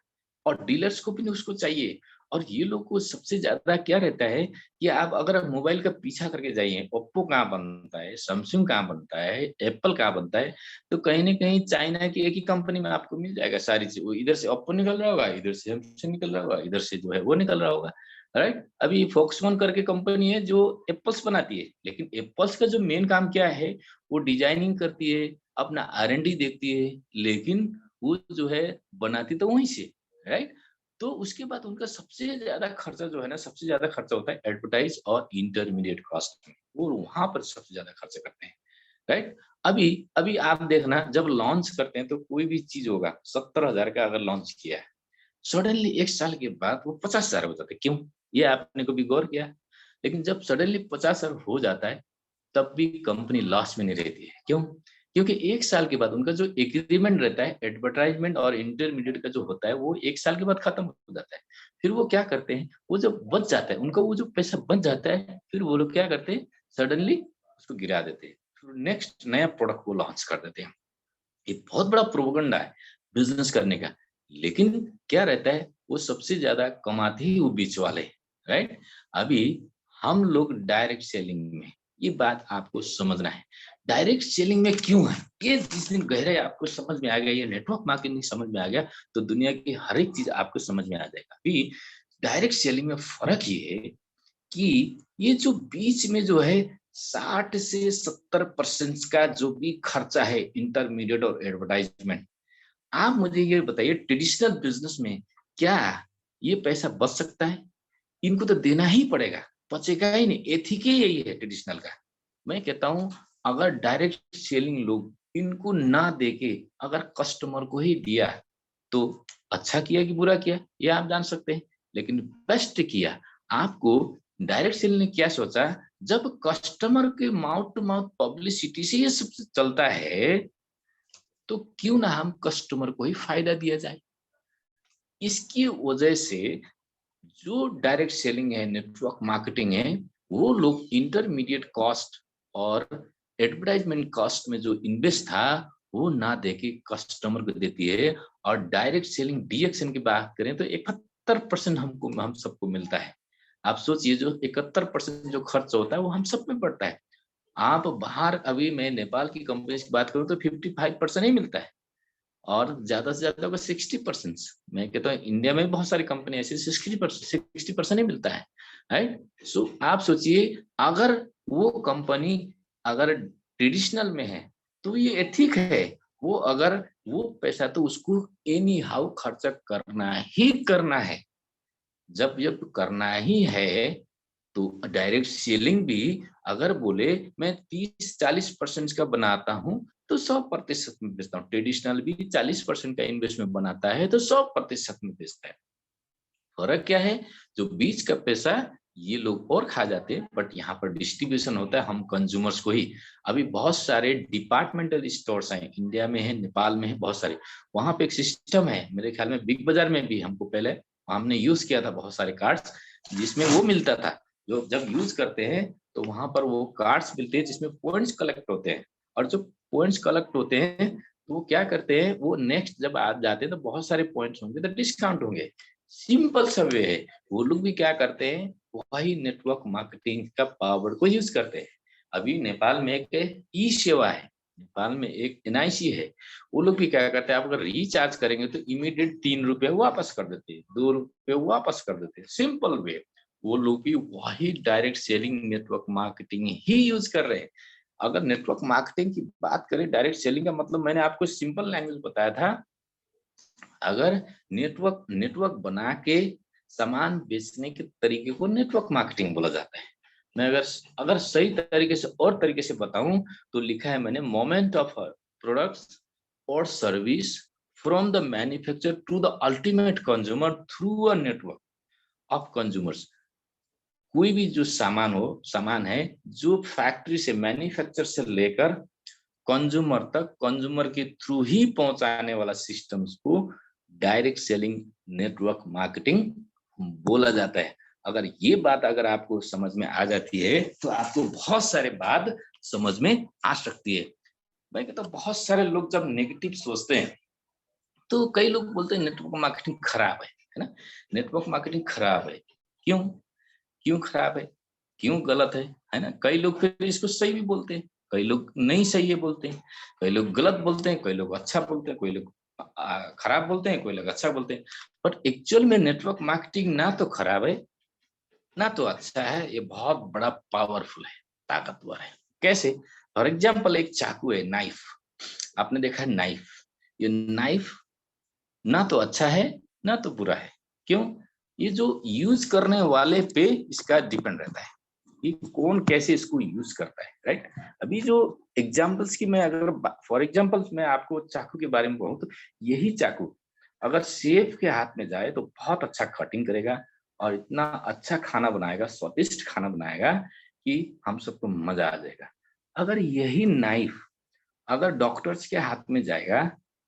और डीलर्स को भी उसको चाहिए। और ये लोग को सबसे ज्यादा क्या रहता है कि आप अगर आप मोबाइल का पीछा करके जाइए, ओप्पो कहाँ बनता है, सैमसंग कहाँ बनता है, एप्पल कहाँ बनता है, तो कहीं ना कहीं चाइना की एक ही कंपनी में आपको मिल जाएगा सारी चीज। वो इधर से ओप्पो निकल रहा होगा, इधर से सैमसंग निकल रहा होगा, इधर से जो है वो निकल रहा होगा, राइट? अभी फॉक्सकॉन करके कंपनी है जो एप्पल्स बनाती है, लेकिन एप्पल्स का जो मेन काम क्या है, वो डिजाइनिंग करती है, अपना R&D देखती है, लेकिन वो जो है बनाती तो वहीं से, राइट? तो उसके बाद उनका सबसे ज्यादा खर्चा जो है ना, सबसे ज्यादा खर्चा होता है एडवर्टाइज और इंटरमीडिएट कॉस्ट में। वो वहां पर सबसे ज्यादा खर्चा करते हैं, राइट? अभी अभी आप देखना, जब लॉन्च करते हैं तो कोई भी चीज होगा, 70,000 का अगर लॉन्च किया है, सडनली 1 साल के बाद वो 50,000 हो जाता है। क्यों? ये आपने कभी गौर किया? लेकिन जब सडनली 50,000 हो जाता है, तब भी कंपनी लॉस में नहीं रहती है। क्यों? क्योंकि 1 साल के बाद उनका जो एग्रीमेंट रहता है एडवर्टाइजमेंट और इंटरमीडिएट का जो होता है, वो 1 साल के बाद खत्म हो जाता है। फिर वो क्या करते हैं, वो जब बच जाता है उनका, वो जो पैसा बच जाता है, फिर वो लोग क्या करते हैं, सडनली उसको गिरा देते हैं, फिर नेक्स्ट नया प्रोडक्ट को लॉन्च कर देते हैं। ये बहुत बड़ा प्रोपेगेंडा है बिजनेस करने का। लेकिन क्या रहता है, वो सबसे ज्यादा कमाते ही वो बीच वाले, राइट? अभी हम लोग डायरेक्ट सेलिंग में, ये बात आपको समझना है, डायरेक्ट सेलिंग में क्यों है, ये जिस दिन गहराई आपको समझ में आ गया, ये नेटवर्क मार्केटिंग समझ में आ गया, तो दुनिया की हर एक चीज आपको समझ में आ जाएगा। अभी डायरेक्ट सेलिंग में फर्क ये है कि ये जो बीच में जो है 60 से 70% का जो भी खर्चा है, इंटरमीडिएट और एडवर्टाइजमेंट, आप मुझे ये बताइए ट्रेडिशनल बिजनेस में क्या ये पैसा बच सकता है? इनको तो देना ही पड़ेगा, बचेगा ही नहीं। एथिक ही यही है ट्रेडिशनल का। मैं कहता हूं अगर डायरेक्ट सेलिंग लोग इनको ना देके अगर कस्टमर को ही दिया, तो अच्छा किया कि बुरा किया ये आप जान सकते हैं, लेकिन बेस्ट किया। आपको डायरेक्ट सेल ने क्या सोचा, जब कस्टमर के माउथ टू माउथ पब्लिसिटी से ये सब चलता है, तो क्यों ना हम कस्टमर को ही फायदा दिया जाए। इसकी वजह से जो डायरेक्ट सेलिंग है, नेटवर्क मार्केटिंग है, वो लोग इंटरमीडिएट कॉस्ट और एडवर्टाइजमेंट कॉस्ट में जो इन्वेस्ट था, वो ना देके कस्टमर को देती है। और डायरेक्ट सेलिंग डीएक्शन की बात करें तो 71% हम सबको मिलता है। आप सोचिए जो 71% जो खर्च होता है वो हम सब में पड़ता है। आप बाहर, अभी मैं नेपाल की कंपनीज की बात करूं तो 55% ही मिलता है, और ज्यादा से ज्यादा होगा 60%। मैं कहता हूँ इंडिया में बहुत सारी कंपनी ऐसी 60% ही मिलता है। राइट। सो आप सोचिए, अगर वो कंपनी अगर ट्रेडिशनल में है तो ये एथिक है, वो अगर वो पैसा तो उसको एनी हाउ खर्चा करना ही करना है। जब जब करना ही है तो डायरेक्ट सेलिंग भी अगर बोले मैं 30-40% का बनाता हूँ तो 100% में बेचता हूँ। ट्रेडिशनल भी 40% का इन्वेस्टमेंट बनाता है तो 100% में बेचता है। फर्क क्या है, जो बीच का पैसा ये लोग और खा जाते हैं, बट यहाँ पर डिस्ट्रीब्यूशन होता है हम कंज्यूमर्स को ही। अभी बहुत सारे डिपार्टमेंटल स्टोर्स हैं, इंडिया में है, नेपाल में है, बहुत सारे। वहां पे एक सिस्टम है, मेरे ख्याल में बिग बाजार में भी हमको पहले हमने यूज किया था बहुत सारे कार्ड्स, जिसमें वो मिलता था। जो जब यूज करते हैं तो वहां पर वो कार्ड्स मिलते हैं जिसमें पॉइंट्स कलेक्ट होते हैं। और जो पॉइंट्स कलेक्ट होते हैं तो वो क्या करते हैं, वो नेक्स्ट जब आप जाते हैं तो बहुत सारे पॉइंट्स होंगे तो डिस्काउंट होंगे। सिंपल सा वे है। वो लोग भी क्या करते हैं, वही नेटवर्क मार्केटिंग का पावर को यूज करते हैं। अभी नेपाल में एक ई सेवा है, नेपाल में एक एनआईसी है। वो लोग भी क्या करते हैं, आप अगर रिचार्ज करेंगे तो इमीडिएट 3 रुपए वापस कर देते हैं, 2 रुपए वापस कर देते हैं, सिंपल वे। वो लोग भी वही डायरेक्ट सेलिंग नेटवर्क मार्केटिंग ही यूज कर रहे हैं। अगर नेटवर्क मार्केटिंग की बात करें, डायरेक्ट सेलिंग का मतलब मैंने आपको सिंपल लैंग्वेज बताया था। अगर नेटवर्क नेटवर्क बना के सामान बेचने के तरीके को नेटवर्क मार्केटिंग बोला जाता है। मैं अगर अगर सही तरीके से और तरीके से बताऊं तो लिखा है मैंने, मोमेंट ऑफ प्रोडक्ट्स और service from the manufacture to the ultimate consumer through a network of consumers. कोई भी जो सामान है, जो फैक्ट्री से मैन्युफैक्चर से लेकर कंज्यूमर तक, कंज्यूमर के थ्रू ही पहुंचाने वाला सिस्टम्स को डायरेक्ट सेलिंग नेटवर्क मार्केटिंग बोला जाता है। अगर ये बात अगर आपको समझ में आ जाती है तो आपको बहुत सारे बात समझ में आ सकती है। मैं कहता हूँ बहुत सारे लोग जब नेगेटिव सोचते हैं तो कई लोग बोलते हैं नेटवर्क मार्केटिंग खराब है ना। नेटवर्क मार्केटिंग खराब है, क्यों? क्यों खराब है, क्यों गलत है ना। कई लोग फिर इसको सही भी बोलते हैं, कई लोग नहीं सही है बोलते हैं, कई लोग गलत बोलते हैं, कई लोग अच्छा बोलते हैं, कोई लोग खराब बोलते हैं, कोई लोग अच्छा बोलते हैं। बट एक्चुअल में नेटवर्क मार्केटिंग ना तो खराब है ना तो अच्छा है, ये बहुत बड़ा पावरफुल है, ताकतवर है। कैसे? फॉर एग्जाम्पल एक चाकू है, नाइफ। आपने देखा है नाइफ, ये नाइफ ना तो अच्छा है ना तो बुरा है। क्यों? ये जो यूज करने वाले पे इसका डिपेंड रहता है कि कौन कैसे इसको यूज करता है, राइट। अभी जो एग्जांपल्स की मैं अगर फॉर एग्जांपल मैं आपको चाकू के बारे में कहूँ तो यही चाकू अगर शेफ के हाथ में जाए तो बहुत अच्छा कटिंग करेगा और इतना अच्छा खाना बनाएगा, स्वादिष्ट खाना बनाएगा कि हम सबको मजा आ जाएगा। अगर यही नाइफ अगर डॉक्टर्स के हाथ में जाएगा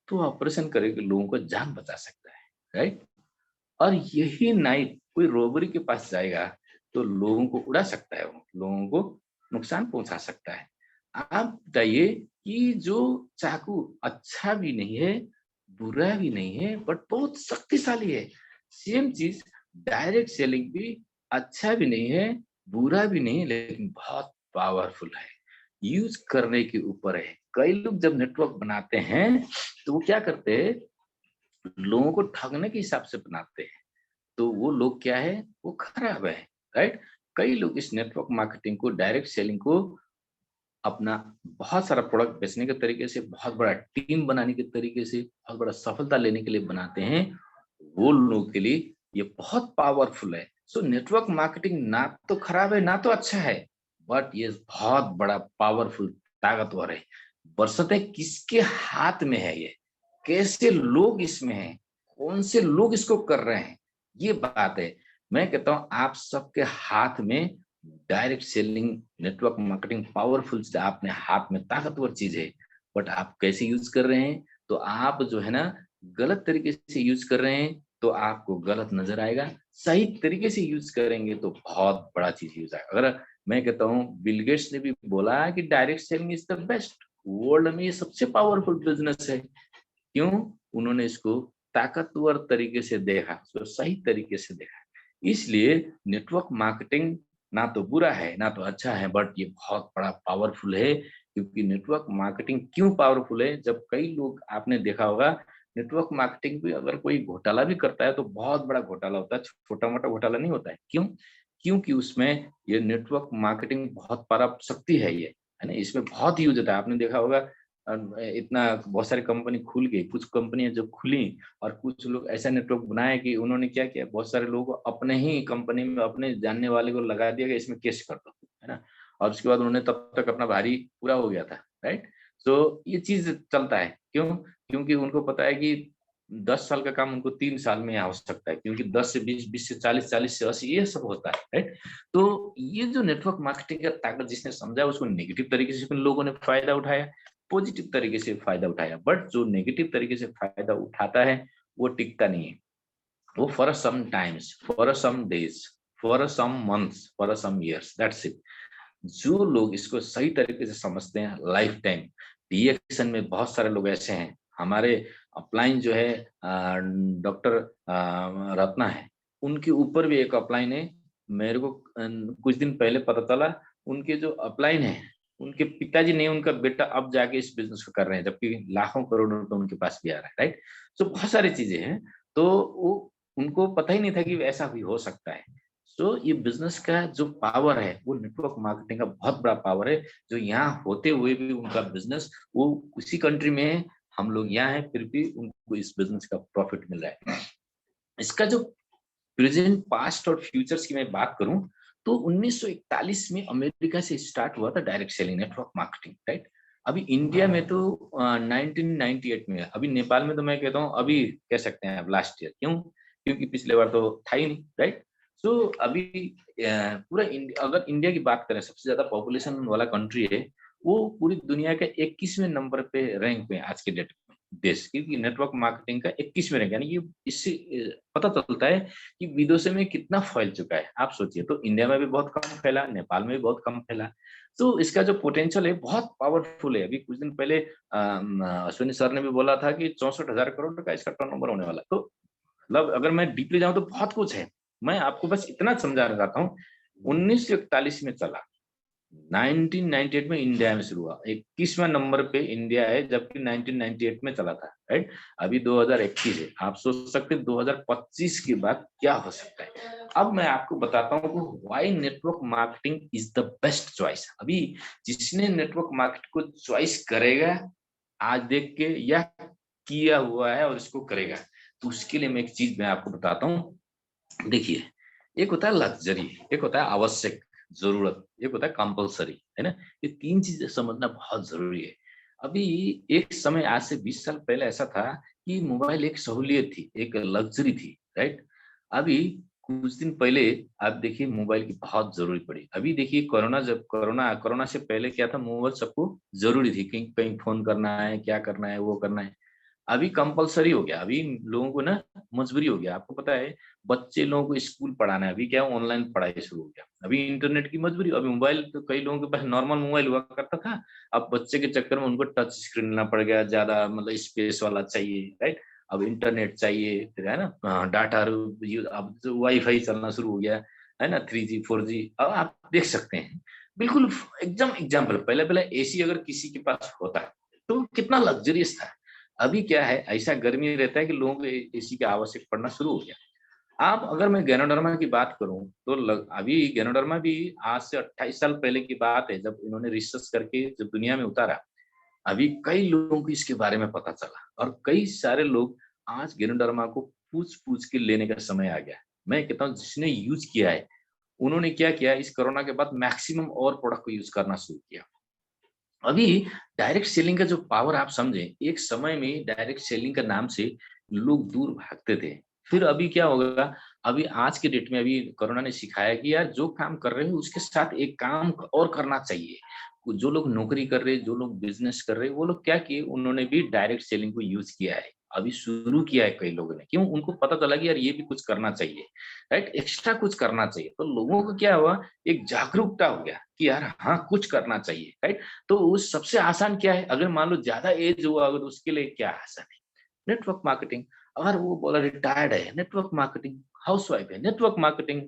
तो ऑपरेशन करके लोगों को जान बचा सकता है, राइट। और यही नाइफ कोई रोबरी के पास जाएगा तो लोगों को उड़ा सकता है, वो लोगों को नुकसान पहुंचा सकता है। आप बताइए कि जो चाकू अच्छा भी नहीं है, बुरा भी नहीं है, बट बहुत शक्तिशाली है। सेम चीज डायरेक्ट सेलिंग भी अच्छा भी नहीं है, बुरा भी नहीं, लेकिन बहुत पावरफुल है। यूज करने के ऊपर है। कई लोग जब नेटवर्क बनाते हैं तो वो क्या करते हैं, लोगों को ठगने के हिसाब से बनाते हैं। तो वो लोग क्या है, वो खराब है, राइट। कई लोग इस नेटवर्क मार्केटिंग को, डायरेक्ट सेलिंग को अपना बहुत सारा प्रोडक्ट बेचने के तरीके से, बहुत बड़ा टीम बनाने के तरीके से, बहुत बड़ा सफलता लेने के लिए बनाते हैं। वो लोगों के लिए ये बहुत पावरफुल है। सो नेटवर्क मार्केटिंग ना तो खराब है ना तो अच्छा है, बट ये बहुत बड़ा पावरफुल, ताकतवर है। बरसते किसके हाथ में है ये, कैसे लोग इसमें हैं, कौन से लोग इसको कर रहे हैं, ये बात है। मैं कहता हूं आप सबके हाथ में direct selling network marketing powerful चीज आपने हाथ में, ताकतवर चीज है। बट आप कैसे यूज कर रहे हैं, तो आप जो है ना गलत तरीके से यूज कर रहे हैं तो आपको गलत नजर आएगा। सही तरीके से यूज करेंगे तो बहुत बड़ा चीज यूज आएगा। अगर मैं कहता हूँ बिल गेट्स ने भी बोला है कि direct selling is the best, world में ये सबसे पावरफुल बिजनेस है। क्यों? उन्होंने इसको ताकतवर तरीके से देखा, उसको सही तरीके से देखा। इसलिए नेटवर्क मार्केटिंग ना तो बुरा है ना तो अच्छा है, बट ये बहुत बड़ा पावरफुल है। क्योंकि नेटवर्क मार्केटिंग क्यों पावरफुल है, जब कई लोग आपने देखा होगा नेटवर्क मार्केटिंग भी अगर कोई घोटाला भी करता है तो बहुत बड़ा घोटाला होता है, छोटा मोटा घोटाला नहीं होता है। क्यों? क्योंकि उसमें ये नेटवर्क मार्केटिंग बहुत बड़ा शक्ति है ये, है ना? इसमें बहुत यूज़ होता है। आपने देखा होगा इतना बहुत सारी कंपनी खुल गई, कुछ कंपनियाँ जो खुली और कुछ लोग ऐसा नेटवर्क बनाए कि उन्होंने क्या किया, बहुत सारे लोगों को अपने ही कंपनी में अपने जानने वाले को लगा दिया कि इसमें केस कर दो, है ना? और उसके बाद उन्होंने तब तक अपना भारी पूरा हो गया था, राइट? तो ये चीज़ चलता है, क्यों? क्योंकि उनको पता है कि 10 साल का काम उनको 3 साल में यहाँ हो सकता है, क्योंकि 10 से 20, 20 से 40, 40 से 80 ये सब होता है, राइट? तो ये जो नेटवर्क मार्केटिंग का ताकत जिसने समझा उसको नेगेटिव तरीके से भी लोगों ने फ़ायदा उठाया, पॉजिटिव तरीके से फ़ायदा उठाया। बट जो नेगेटिव तरीके से फ़ायदा उठाता है, वो टिकता नहीं है। वो for some times, for some days, for some months, for some years, that's it. जो लोग इसको सही तरीके से समझते हैं लाइफ टाइम, डीएक्शन में बहुत सारे लोग ऐसे हैं। हमारे अपलाइन जो है डॉक्टर रत्ना है, उनके ऊपर भी एक अपलाइन है। मेरे को कुछ दिन पहले पता चला, उनके जो अपलाइन है, उनके पिताजी ने उनका बेटा अब जाके इस बिज़नेस को कर रहे हैं, जबकि लाखों करोड़ों रुपए उनके पास भी आ रहा है, राइट? सो बहुत सारी चीज़ें हैं, तो वो उनको पता ही नहीं था कि ऐसा भी हो सकता है। सो ये बिज़नेस का जो पावर है, वो नेटवर्क मार्केटिंग का बहुत बड़ा पावर है, जो यहाँ होते हुए भी उनका बिज़नेस वो उसी कंट्री में है, हम लोग यहाँ हैं, फिर भी उनको इस बिज़नेस का प्रॉफ़िट मिल रहा है। इसका जो प्रेज़ेंट, पास्ट और फ्यूचर्स की मैं बात करूँ, तो 1941 में अमेरिका से स्टार्ट हुआ था direct selling network marketing, right? अभी इंडिया में तो 1998 में है, अभी नेपाल में तो मैं कहता हूँ अभी कह सकते हैं अब लास्ट ईयर, क्यों? क्योंकि पिछले बार तो था ही नहीं, राइट? सो अभी पूरा अगर इंडिया की बात करें, सबसे ज़्यादा पॉपुलेशन वाला कंट्री है, वो पूरी दुनिया के 21वें नंबर पे रैंक पे है आज के डेट में देश, क्योंकि नेटवर्क मार्केटिंग का 21वें रैंक, यानी कि इससे पता चलता है कि विदेशों में कितना फैल चुका है। आप सोचिए, तो इंडिया में भी बहुत कम फैला, नेपाल में भी बहुत कम फैला। तो इसका जो पोटेंशियल है बहुत पावरफुल है। अभी कुछ दिन पहले अश्विनी सर ने भी बोला था कि 64,000 करोड़ का इसका टर्नओवर होने वाला है। तो मतलब अगर मैं डीपली जाऊँ तो बहुत कुछ है। मैं आपको बस इतना समझाना चाहता हूँ, 1941 में चला, 1998 में इंडिया में शुरू हुआ। 21वां नंबर पे इंडिया है, जबकि 1998 में चला था, राइट? अभी 2021 है। आप सोच सकते हैं 2025 के बाद क्या हो सकता है। अब मैं आपको बताता हूँ कि why network marketing is the best choice. अभी जिसने नेटवर्क मार्केट को चॉइस करेगा, आज देख के या किया हुआ है और इसको करेगा, तो उसके लिए मैं एक चीज़ मैं आपको बताता हूँ। देखिए, एक होता है लग्ज़री, एक होता है आवश्यक, ज़रूरत, एक होता है कंपल्सरी, है ना? ये 3 चीज़ें समझना बहुत ज़रूरी है। अभी एक समय आज से 20 साल पहले ऐसा था कि मोबाइल एक सहूलियत थी, एक लग्ज़री थी, राइट? अभी कुछ दिन पहले आप देखिए मोबाइल की बहुत ज़रूरत पड़ी। अभी देखिए कोरोना से पहले क्या था, मोबाइल सबको ज़रूरी थी, कहीं कहीं फ़ोन करना है, क्या करना है, वो करना है। अभी कंपल्सरी हो गया, अभी लोगों को ना मजबूरी हो गया। आपको पता है बच्चे लोगों को स्कूल पढ़ाना है, अभी क्या ऑनलाइन पढ़ाई शुरू हो गया। अभी इंटरनेट की मजबूरी, अभी मोबाइल तो कई लोगों के पास नॉर्मल मोबाइल हुआ करता था, अब बच्चे के चक्कर में उनको टच स्क्रीन लेना पड़ गया, ज़्यादा मतलब स्पेस वाला चाहिए, राइट? अब इंटरनेट चाहिए, फिर है ना डाटा अब तो वाई-फाई चलना शुरू हो गया, है ना 3G 4G अब आप देख सकते हैं। बिल्कुल एकदम एग्ज़ाम्पल पहले-पहले एसी अगर किसी के पास होता, तो कितना लग्ज़रियस था। अभी क्या है, ऐसा गर्मी रहता है कि लोगों को एसी की आवश्यक पड़ना शुरू हो गया। आप अगर मैं गैनोडर्मा की बात करूँ तो अभी गैनोडर्मा भी आज से 28 साल पहले की बात है, जब इन्होंने रिसर्च करके जब दुनिया में उतारा। अभी कई लोगों को इसके बारे में पता चला और कई सारे लोग आज गैनोडर्मा को पूछ-पूछ के लेने का समय आ गया। मैं कहता हूँ जिसने यूज़ किया है, उन्होंने क्या किया, इस कोरोना के बाद मैक्सिमम और प्रोडक्ट को यूज़ करना शुरू किया। अभी डायरेक्ट सेलिंग का जो पावर आप समझें, एक समय में डायरेक्ट सेलिंग का नाम से लोग दूर भागते थे। फिर अभी क्या होगा, अभी आज के डेट में अभी कोरोना ने सिखाया कि यार जो काम कर रहे हो उसके साथ एक काम और करना चाहिए। जो लोग नौकरी कर रहे हैं, जो लोग बिज़नेस कर रहे हैं, वो लोग क्या किए, उन्होंने भी डायरेक्ट सेलिंग को यूज़ किया है। अभी शुरू किया है कई लोगों ने, क्यों? उनको पता चला कि यार ये भी कुछ करना चाहिए, राइट? एक्स्ट्रा कुछ करना चाहिए। तो लोगों को क्या हुआ, एक जागरूकता हो गया कि यार हाँ, कुछ करना चाहिए, राइट? तो उस सबसे आसान क्या है? अगर मान लो ज़्यादा एज हुआ अगर उसके लिए क्या आसान है? Network marketing. अगर वो बोला रिटायर्ड है, नेटवर्क मार्केटिंग, हाउसवाइफ है, नेटवर्क मार्केटिंग,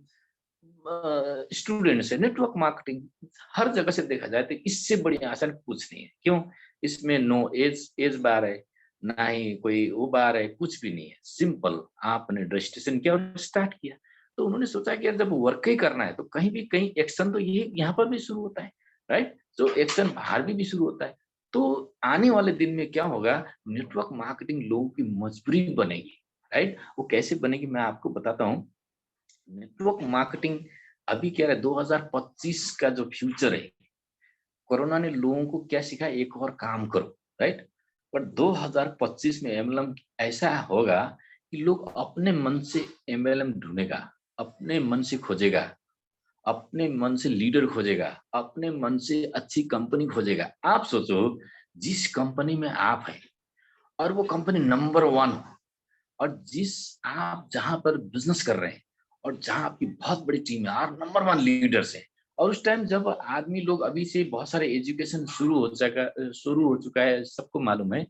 स्टूडेंट्स है, नेटवर्क मार्केटिंग। हर जगह से देखा जाए तो इससे बड़ी आसान कुछ नहीं है। क्यों? इसमें नो एज एज बार है, ना ही कोई वो बार है, कुछ भी नहीं है। सिंपल आपने रजिस्ट्रेशन किया और स्टार्ट किया। तो उन्होंने सोचा कि यार जब वर्क ही करना है तो कहीं भी कहीं एक्शन तो ये यहाँ पर भी शुरू होता है, राइट? तो एक्शन बाहर भी शुरू होता है। तो आने वाले दिन में क्या होगा, नेटवर्क मार्केटिंग लोगों की मजबूरी बनेगी, राइट? वो कैसे बनेगी मैं आपको बताता हूँ। नेटवर्क मार्केटिंग अभी क्या है, 2025 का जो फ्यूचर है, कोरोना ने लोगों को क्या सिखाया, एक और काम करो, राइट? पर 2025 में एमएलएम ऐसा होगा कि लोग अपने मन से एमएलएम ढूंढेगा, अपने मन से खोजेगा, अपने मन से लीडर खोजेगा, अपने मन से अच्छी कंपनी खोजेगा। आप सोचो, जिस कंपनी में आप हैं और वो कंपनी नंबर 1 हो, और जिस आप जहाँ पर बिज़नेस कर रहे हैं और जहाँ आपकी बहुत बड़ी टीम है और नंबर 1 लीडर्स हैं, और उस टाइम जब आदमी लोग अभी से बहुत सारे एजुकेशन शुरू हो चुका है, सबको मालूम है।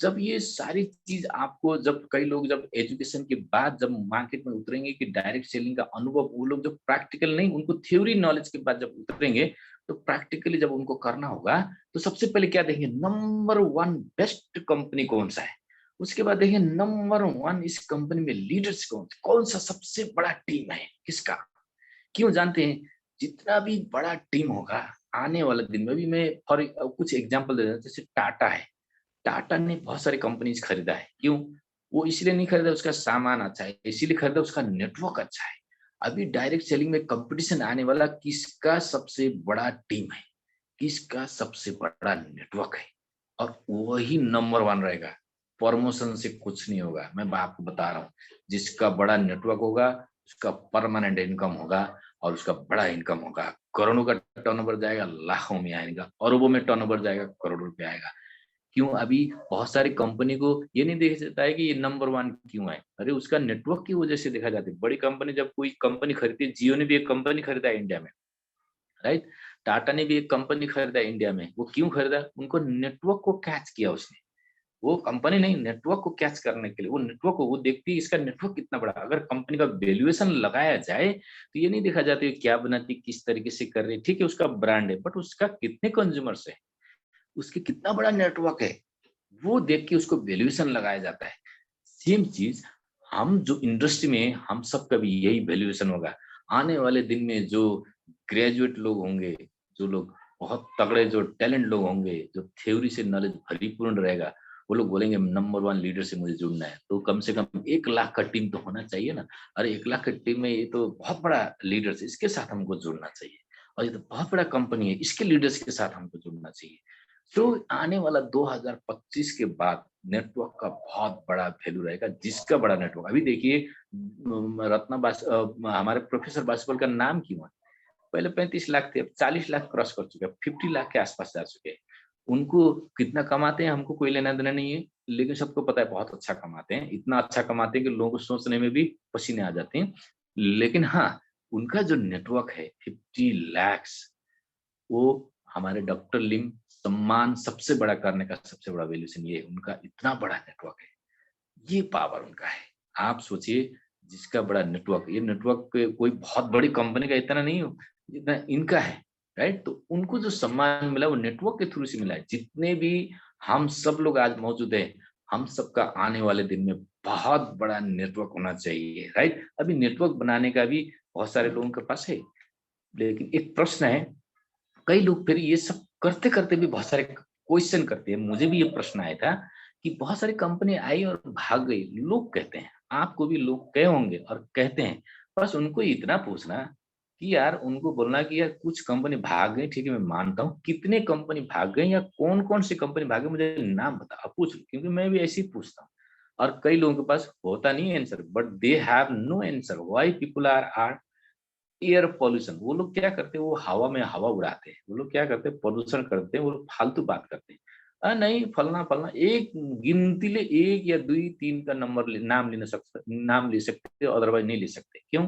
जब ये सारी चीज़ आपको, जब कई लोग जब एजुकेशन के बाद जब मार्केट में उतरेंगे कि डायरेक्ट सेलिंग का अनुभव, वो लोग जो प्रैक्टिकल नहीं, उनको थ्योरी नॉलेज के बाद जब उतरेंगे, तो प्रैक्टिकली जब उनको करना होगा, तो सबसे पहले क्या देखेंगे, नंबर 1 बेस्ट कंपनी कौन-सा है? उसके बाद देखिए नंबर 1 इस कंपनी में लीडर्स कौन सा सबसे बड़ा टीम है, किसका? क्यों जानते हैं? जितना भी बड़ा टीम होगा, आने वाले दिन में भी मैं कुछ एग्जांपल दे रहा हूँ, जैसे टाटा है। टाटा ने बहुत सारी कंपनीज खरीदा है, क्यों? वो इसलिए नहीं खरीदा उसका सामान अच्छा है, इसीलिए खरीदा उसका नेटवर्क अच्छा है। अभी डायरेक्ट सेलिंग में कंपटीशन आने वाला, किसका सबसे बड़ा टीम है, किसका सबसे बड़ा नेटवर्क है, और वही नंबर 1 रहेगा। प्रमोशन से कुछ नहीं होगा, मैं आपको बता रहा हूँ। जिसका बड़ा नेटवर्क होगा, उसका परमानेंट इनकम होगा, और उसका बड़ा इनकम होगा। करोड़ों का टर्नओवर जाएगा, लाखों में आएगा, अरबों में टर्नओवर जाएगा, करोड़ों रुपए आएगा। क्यों? अभी बहुत सारी कंपनी को ये नहीं देखा जाता है कि ये नंबर 1 क्यों है? अरे उसका नेटवर्क की वजह से देखा जाता है। बड़ी कंपनी जब कोई कंपनी खरीदती है, जियो ने भी एक कंपनी खरीदा है इंडिया में, राइट? टाटा ने भी एक कंपनी खरीदा है इंडिया में। वो क्यों खरीदा? उनको नेटवर्क को कैच किया उसने। वो कंपनी नहीं, नेटवर्क को कैच करने के लिए, वो नेटवर्क को वो देखती है, इसका नेटवर्क कितना बड़ा है। अगर कंपनी का वैल्यूएशन लगाया जाए, तो ये नहीं देखा जाता है क्या बनाती है, किस तरीके से कर रही है। ठीक है, उसका ब्रांड है, बट उसका कितने कंज्यूमर्स है, उसके कितना बड़ा नेटवर्क है, वो देख के उसको वैल्यूएशन लगाया जाता है। सेम चीज हम जो इंडस्ट्री में, हम सबका भी यही वैल्यूएशन होगा। आने वाले दिन में जो ग्रेजुएट लोग होंगे, जो लोग बहुत तगड़े, जो टैलेंट लोग होंगे, जो थ्योरी से नॉलेज भरीपूर्ण रहेगा, वो लोग बोलेंगे नंबर 1 लीडर से मुझे जुड़ना है, तो कम से कम 1 लाख का टीम तो होना चाहिए ना। अरे 1 लाख की टीम में ये तो बहुत बड़ा लीडर्स है, इसके साथ हमको जुड़ना चाहिए, और ये तो बहुत बड़ा कंपनी है, इसके लीडर्स के साथ हमको जुड़ना चाहिए। तो आने वाला 2025 के बाद नेटवर्क का बहुत बड़ा वैल्यू रहेगा। जिसका बड़ा नेटवर्क, अभी देखिए हमारे प्रोफेसर बासुपल का नाम क्यों है? पहले 35 लाख थे, अब 40 लाख क्रॉस कर चुके हैं, 50 लाख के आसपास जा चुके हैं। उनको कितना कमाते हैं हमको कोई लेना देना नहीं है, लेकिन सबको पता है बहुत अच्छा कमाते हैं। इतना अच्छा कमाते हैं कि लोगों को सोचने में भी पसीने आ जाते हैं। लेकिन हाँ, उनका जो नेटवर्क है 50 लाख, वो हमारे डॉक्टर लिम सम्मान सबसे बड़ा करने का सबसे बड़ा वैल्यूएशन ये है, उनका इतना बड़ा नेटवर्क है, ये पावर उनका है। आप सोचिए, जिसका बड़ा नेटवर्क, ये नेटवर्क कोई बहुत बड़ी कंपनी का इतना नहीं हो जितना इनका है, राइट? तो उनको जो सम्मान मिला वो नेटवर्क के थ्रू से मिला है। जितने भी हम सब लोग आज मौजूद हैं, हम सबका आने वाले दिन में बहुत बड़ा नेटवर्क होना चाहिए, राइट? अभी नेटवर्क बनाने का भी बहुत सारे लोगों के पास है, लेकिन एक प्रश्न है, कई लोग फिर ये सब करते-करते भी बहुत सारे क्वेश्चन करते हैं। मुझे भी ये प्रश्न आया था कि बहुत सारी कंपनी आई और भाग गई। लोग कहते हैं, आपको भी लोग कहे होंगे और कहते हैं, बस उनको इतना पूछना कि यार उनको बोलना कि यार कुछ कंपनी भाग गई, ठीक है मैं मानता हूँ। कितने कंपनी भाग गई या कौन-कौन सी कंपनी भाग गई मुझे नाम बताओ, पूछ लो, क्योंकि मैं भी ऐसे ही पूछता हूँ। और कई लोगों के पास होता नहीं है answer, but they have no answer why people are air pollution. वो लोग क्या करते हैं, वो हवा में हवा उड़ाते हैं, वो लोग क्या करते हैं, प्रदूषण करते हैं, वो लोग फालतू बात करते हैं। नहीं फलना फलना, एक गिनती ले, 1 या 2 3 का नाम ले सकते हो, अदरवाइज नहीं ले सकते। क्यों?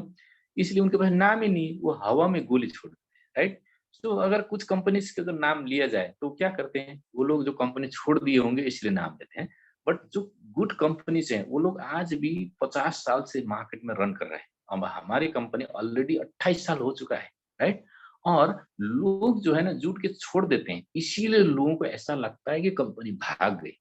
इसलिए उनके पास नाम ही नहीं, वो हवा में गोली छोड़ देते हैं, राइट? सो अगर कुछ कंपनीज के अगर नाम लिया जाए तो क्या करते हैं, वो लोग जो कंपनी छोड़ दिए होंगे इसलिए नाम देते हैं। बट जो गुड कंपनीज हैं, वो लोग आज भी 50 साल से मार्केट में रन कर रहे हैं। अब हमारी कंपनी ऑलरेडी 28 साल हो चुका है, राइट? और लोग जो है ना जुट के छोड़ देते हैं, इसीलिए लोगों को ऐसा लगता है कि कंपनी भाग गई।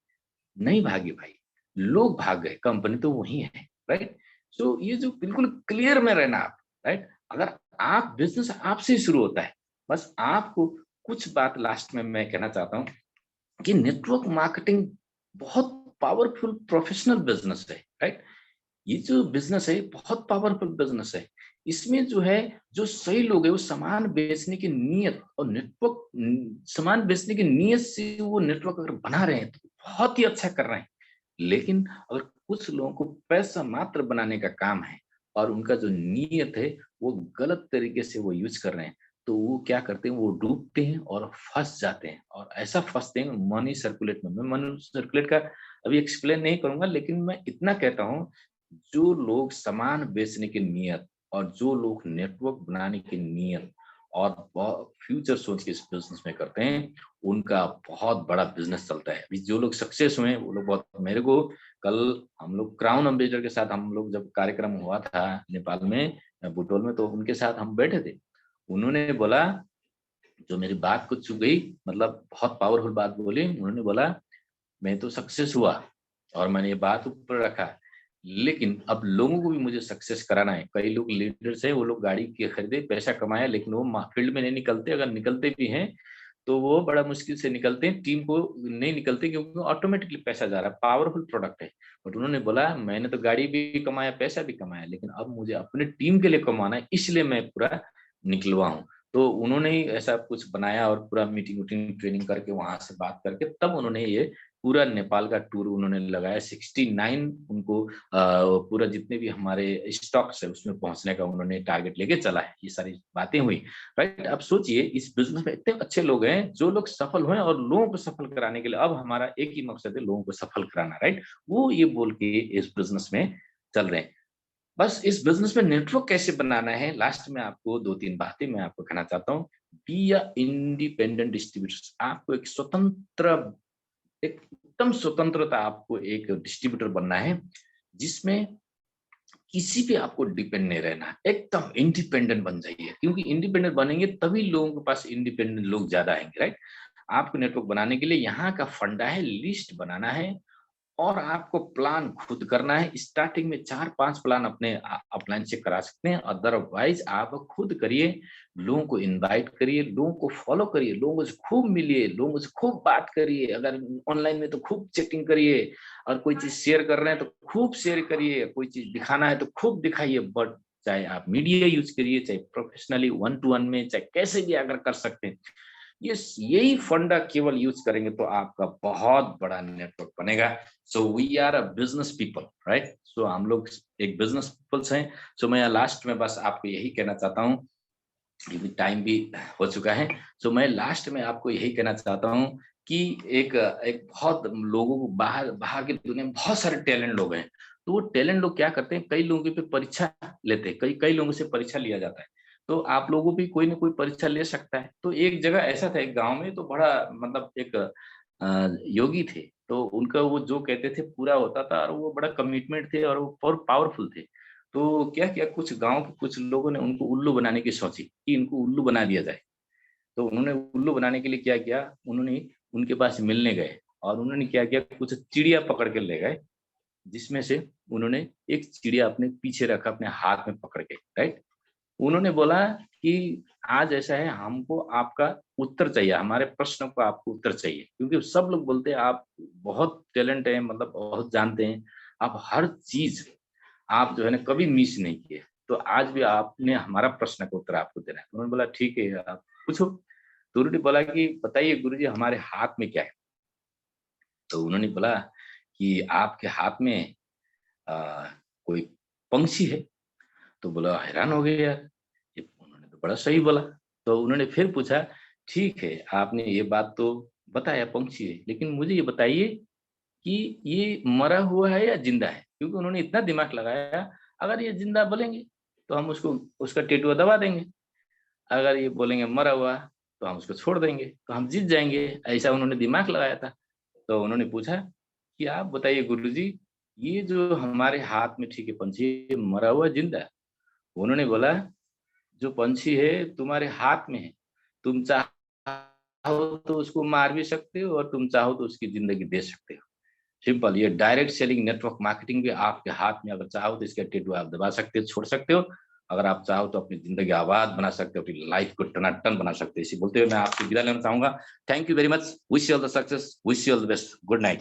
नहीं भागी भाई, लोग भाग गए, कंपनी तो वही है, राइट? सो ये जो बिल्कुल क्लियर में रहना आप, राइट। अगर आप बिजनेस आपसे ही शुरू होता है, बस आपको कुछ बात लास्ट में मैं कहना चाहता हूँ कि नेटवर्क मार्केटिंग बहुत पावरफुल प्रोफेशनल बिजनेस है, राइट। ये जो बिजनेस है बहुत पावरफुल बिजनेस है। इसमें जो है, जो सही लोग है वो सामान बेचने की नीयत और नेटवर्क सामान बेचने की नीयत से वो नेटवर्क अगर बना रहे हैं तो बहुत ही अच्छा कर रहे हैं। लेकिन अगर कुछ लोगों को पैसा मात्र बनाने का काम है और उनका जो नीयत है वो गलत तरीके से वो यूज कर रहे हैं, तो वो क्या करते हैं, वो डूबते हैं और फंस जाते हैं। और ऐसा फंसते हैं मनी सर्कुलेट में। मैं मनी सर्कुलेट का अभी एक्सप्लेन नहीं करूंगा, लेकिन मैं इतना कहता हूँ, जो लोग सामान बेचने की नियत और जो लोग नेटवर्क बनाने की नियत और फ्यूचर सोच के इस बिजनेस में करते हैं, उनका बहुत बड़ा बिजनेस चलता है। अभी जो लोग सक्सेस हुए हैं वो लोग बहुत, मेरे को कल हम लोग क्राउन अम्बेसडर के साथ हम लोग जब कार्यक्रम हुआ था नेपाल में, बुटोल में, तो उनके साथ हम बैठे थे। उन्होंने बोला, जो मेरी बात को चुभ गई, मतलब बहुत पावरफुल बात बोली। उन्होंने बोला, मैं तो सक्सेस हुआ और मैंने ये बात ऊपर रखा, लेकिन अब लोगों को भी मुझे सक्सेस कराना है। कई लोग लीडर्स हैं, वो लोग गाड़ी के खरीदे, पैसा कमाया, लेकिन वो फील्ड में नहीं निकलते। अगर निकलते भी हैं तो वो बड़ा मुश्किल से निकलते हैं, टीम को नहीं निकलते, क्योंकि ऑटोमेटिकली पैसा जा रहा है, पावरफुल प्रोडक्ट है। बट उन्होंने बोला, मैंने तो गाड़ी भी कमाया, पैसा भी कमाया, लेकिन अब मुझे अपने टीम के लिए कमाना है, इसलिए मैं पूरा निकलवा हूँ। तो उन्होंने ही ऐसा कुछ बनाया और पूरा मीटिंग वूटिंग ट्रेनिंग करके वहां से बात करके तब उन्होंने ये पूरा नेपाल का टूर उन्होंने लगाया। 69 उनको पूरा जितने भी हमारे स्टॉक्स है उसमें पहुंचने का उन्होंने टारगेट लेके चला है। ये सारी बातें हुई, राइट। अब सोचिए, इस बिजनेस में इतने अच्छे लोग हैं जो लोग सफल हुए, और लोगों को सफल कराने के लिए अब हमारा एक ही मकसद है, लोगों को सफल कराना, राइट। वो ये बोल के इस बिजनेस में चल रहे हैं। बस इस बिजनेस में नेटवर्क कैसे बनाना है, लास्ट में आपको 2-3 बातें मैं आपको कहना चाहता हूँ। Be a independent distributors. आपको एक स्वतंत्र, एकदम स्वतंत्रता, आपको एक डिस्ट्रीब्यूटर बनना है जिसमें किसी पे आपको डिपेंड नहीं रहना है, एकदम इंडिपेंडेंट बन जाइए। क्योंकि इंडिपेंडेंट बनेंगे तभी लोगों के पास इंडिपेंडेंट लोग ज्यादा आएंगे, राइट। आपको नेटवर्क बनाने के लिए यहाँ का फंडा है, लिस्ट बनाना है और आपको प्लान खुद करना है। स्टार्टिंग में 4-5 प्लान अपने अपलाइन से करा सकते हैं, अदरवाइज आप खुद करिए। लोगों को इनवाइट करिए, लोगों को फॉलो करिए, लोगों से खूब मिलिए, लोगों से खूब बात करिए। अगर ऑनलाइन में तो खूब चैटिंग करिए, और कोई चीज शेयर कर रहे हैं तो खूब शेयर करिए, कोई चीज दिखाना है तो खूब दिखाइए। बट चाहे आप मीडिया यूज करिए, चाहे प्रोफेशनली 1-to-1 में, चाहे कैसे भी अगर कर सकते हैं, ये यही फंडा केवल यूज करेंगे तो आपका बहुत बड़ा नेटवर्क बनेगा। So we are a business people, right. So हम लोग एक बिजनेस पीपल्स हैं। सो मैं लास्ट में बस आपको यही कहना चाहता हूँ, क्योंकि टाइम भी हो चुका है। सो मैं लास्ट में आपको यही कहना चाहता हूँ कि एक एक बहुत लोगों को, बाहर बाहर की दुनिया में बहुत सारे टैलेंट लोग हैं। तो वो टैलेंट लोग क्या करते हैं, कई लोगों पे परीक्षा लेते हैं, कई कई लोगों से परीक्षा लिया जाता है। तो आप लोगों भी कोई ना कोई परीक्षा ले सकता है। तो एक जगह ऐसा था, एक गांव में, तो बड़ा मतलब एक योगी थे। तो उनका वो जो कहते थे पूरा होता था, और वो बड़ा कमिटमेंट थे और वो पावरफुल थे। तो क्या किया, कुछ गाँव के कुछ लोगों ने उनको उल्लू बनाने की सोची कि इनको उल्लू बना दिया जाए। तो उन्होंने उल्लू बनाने के लिए क्या किया, उन्होंने उनके पास मिलने गए और उन्होंने क्या किया, कुछ चिड़िया पकड़ के ले गए, जिसमें से उन्होंने एक चिड़िया अपने पीछे रखा, अपने हाथ में पकड़ के, राइट। उन्होंने बोला कि आज ऐसा है, हमको आपका उत्तर चाहिए, हमारे प्रश्न का आपको उत्तर चाहिए, क्योंकि सब लोग बोलते हैं आप बहुत टैलेंट है, मतलब बहुत जानते हैं, आप हर चीज आप जो है ना कभी मिस नहीं किए। तो आज भी आपने हमारा प्रश्न का उत्तर आपको देना है। तो उन्होंने बोला ठीक है, आप पूछो। तो उन्होंने बोला कि बताइए गुरुजी, हमारे हाथ में क्या है। तो उन्होंने बोला कि आपके हाथ में आ, कोई पंछी है। तो बोला, हैरान हो गए यार, ये उन्होंने तो बड़ा सही बोला। तो उन्होंने फिर पूछा, ठीक है आपने ये बात तो बताया पंछी है, लेकिन मुझे ये बताइए कि ये मरा हुआ है या जिंदा है। क्योंकि उन्होंने इतना दिमाग लगाया, अगर ये जिंदा बोलेंगे तो हम उसको, उसका टेटुआ दबा देंगे, अगर ये बोलेंगे मरा हुआ तो हम उसको छोड़ देंगे, तो हम जीत जाएंगे। ऐसा उन्होंने दिमाग लगाया था। तो उन्होंने पूछा कि आप बताइए गुरुजी, ये जो हमारे हाथ में, ठीक है पंछी, ये मरा हुआ जिंदा है। उन्होंने बोला, जो पंछी है तुम्हारे हाथ में है, तुम चाहो तो उसको मार भी सकते हो और तुम चाहो तो उसकी जिंदगी दे सकते हो। सिंपल। ये डायरेक्ट सेलिंग नेटवर्क मार्केटिंग भी आपके हाथ में, अगर चाहो तो इसका टेटू आप दबा सकते हो, छोड़ सकते हो, अगर आप चाहो तो अपनी जिंदगी आबाद बना सकते हो, अपनी लाइफ को टनाटन बना सकते हो। इसी बोलते हुए मैं आपसे विदा लेना चाहूंगा। Thank you very much, wish you all the success, wish you all the best, good night.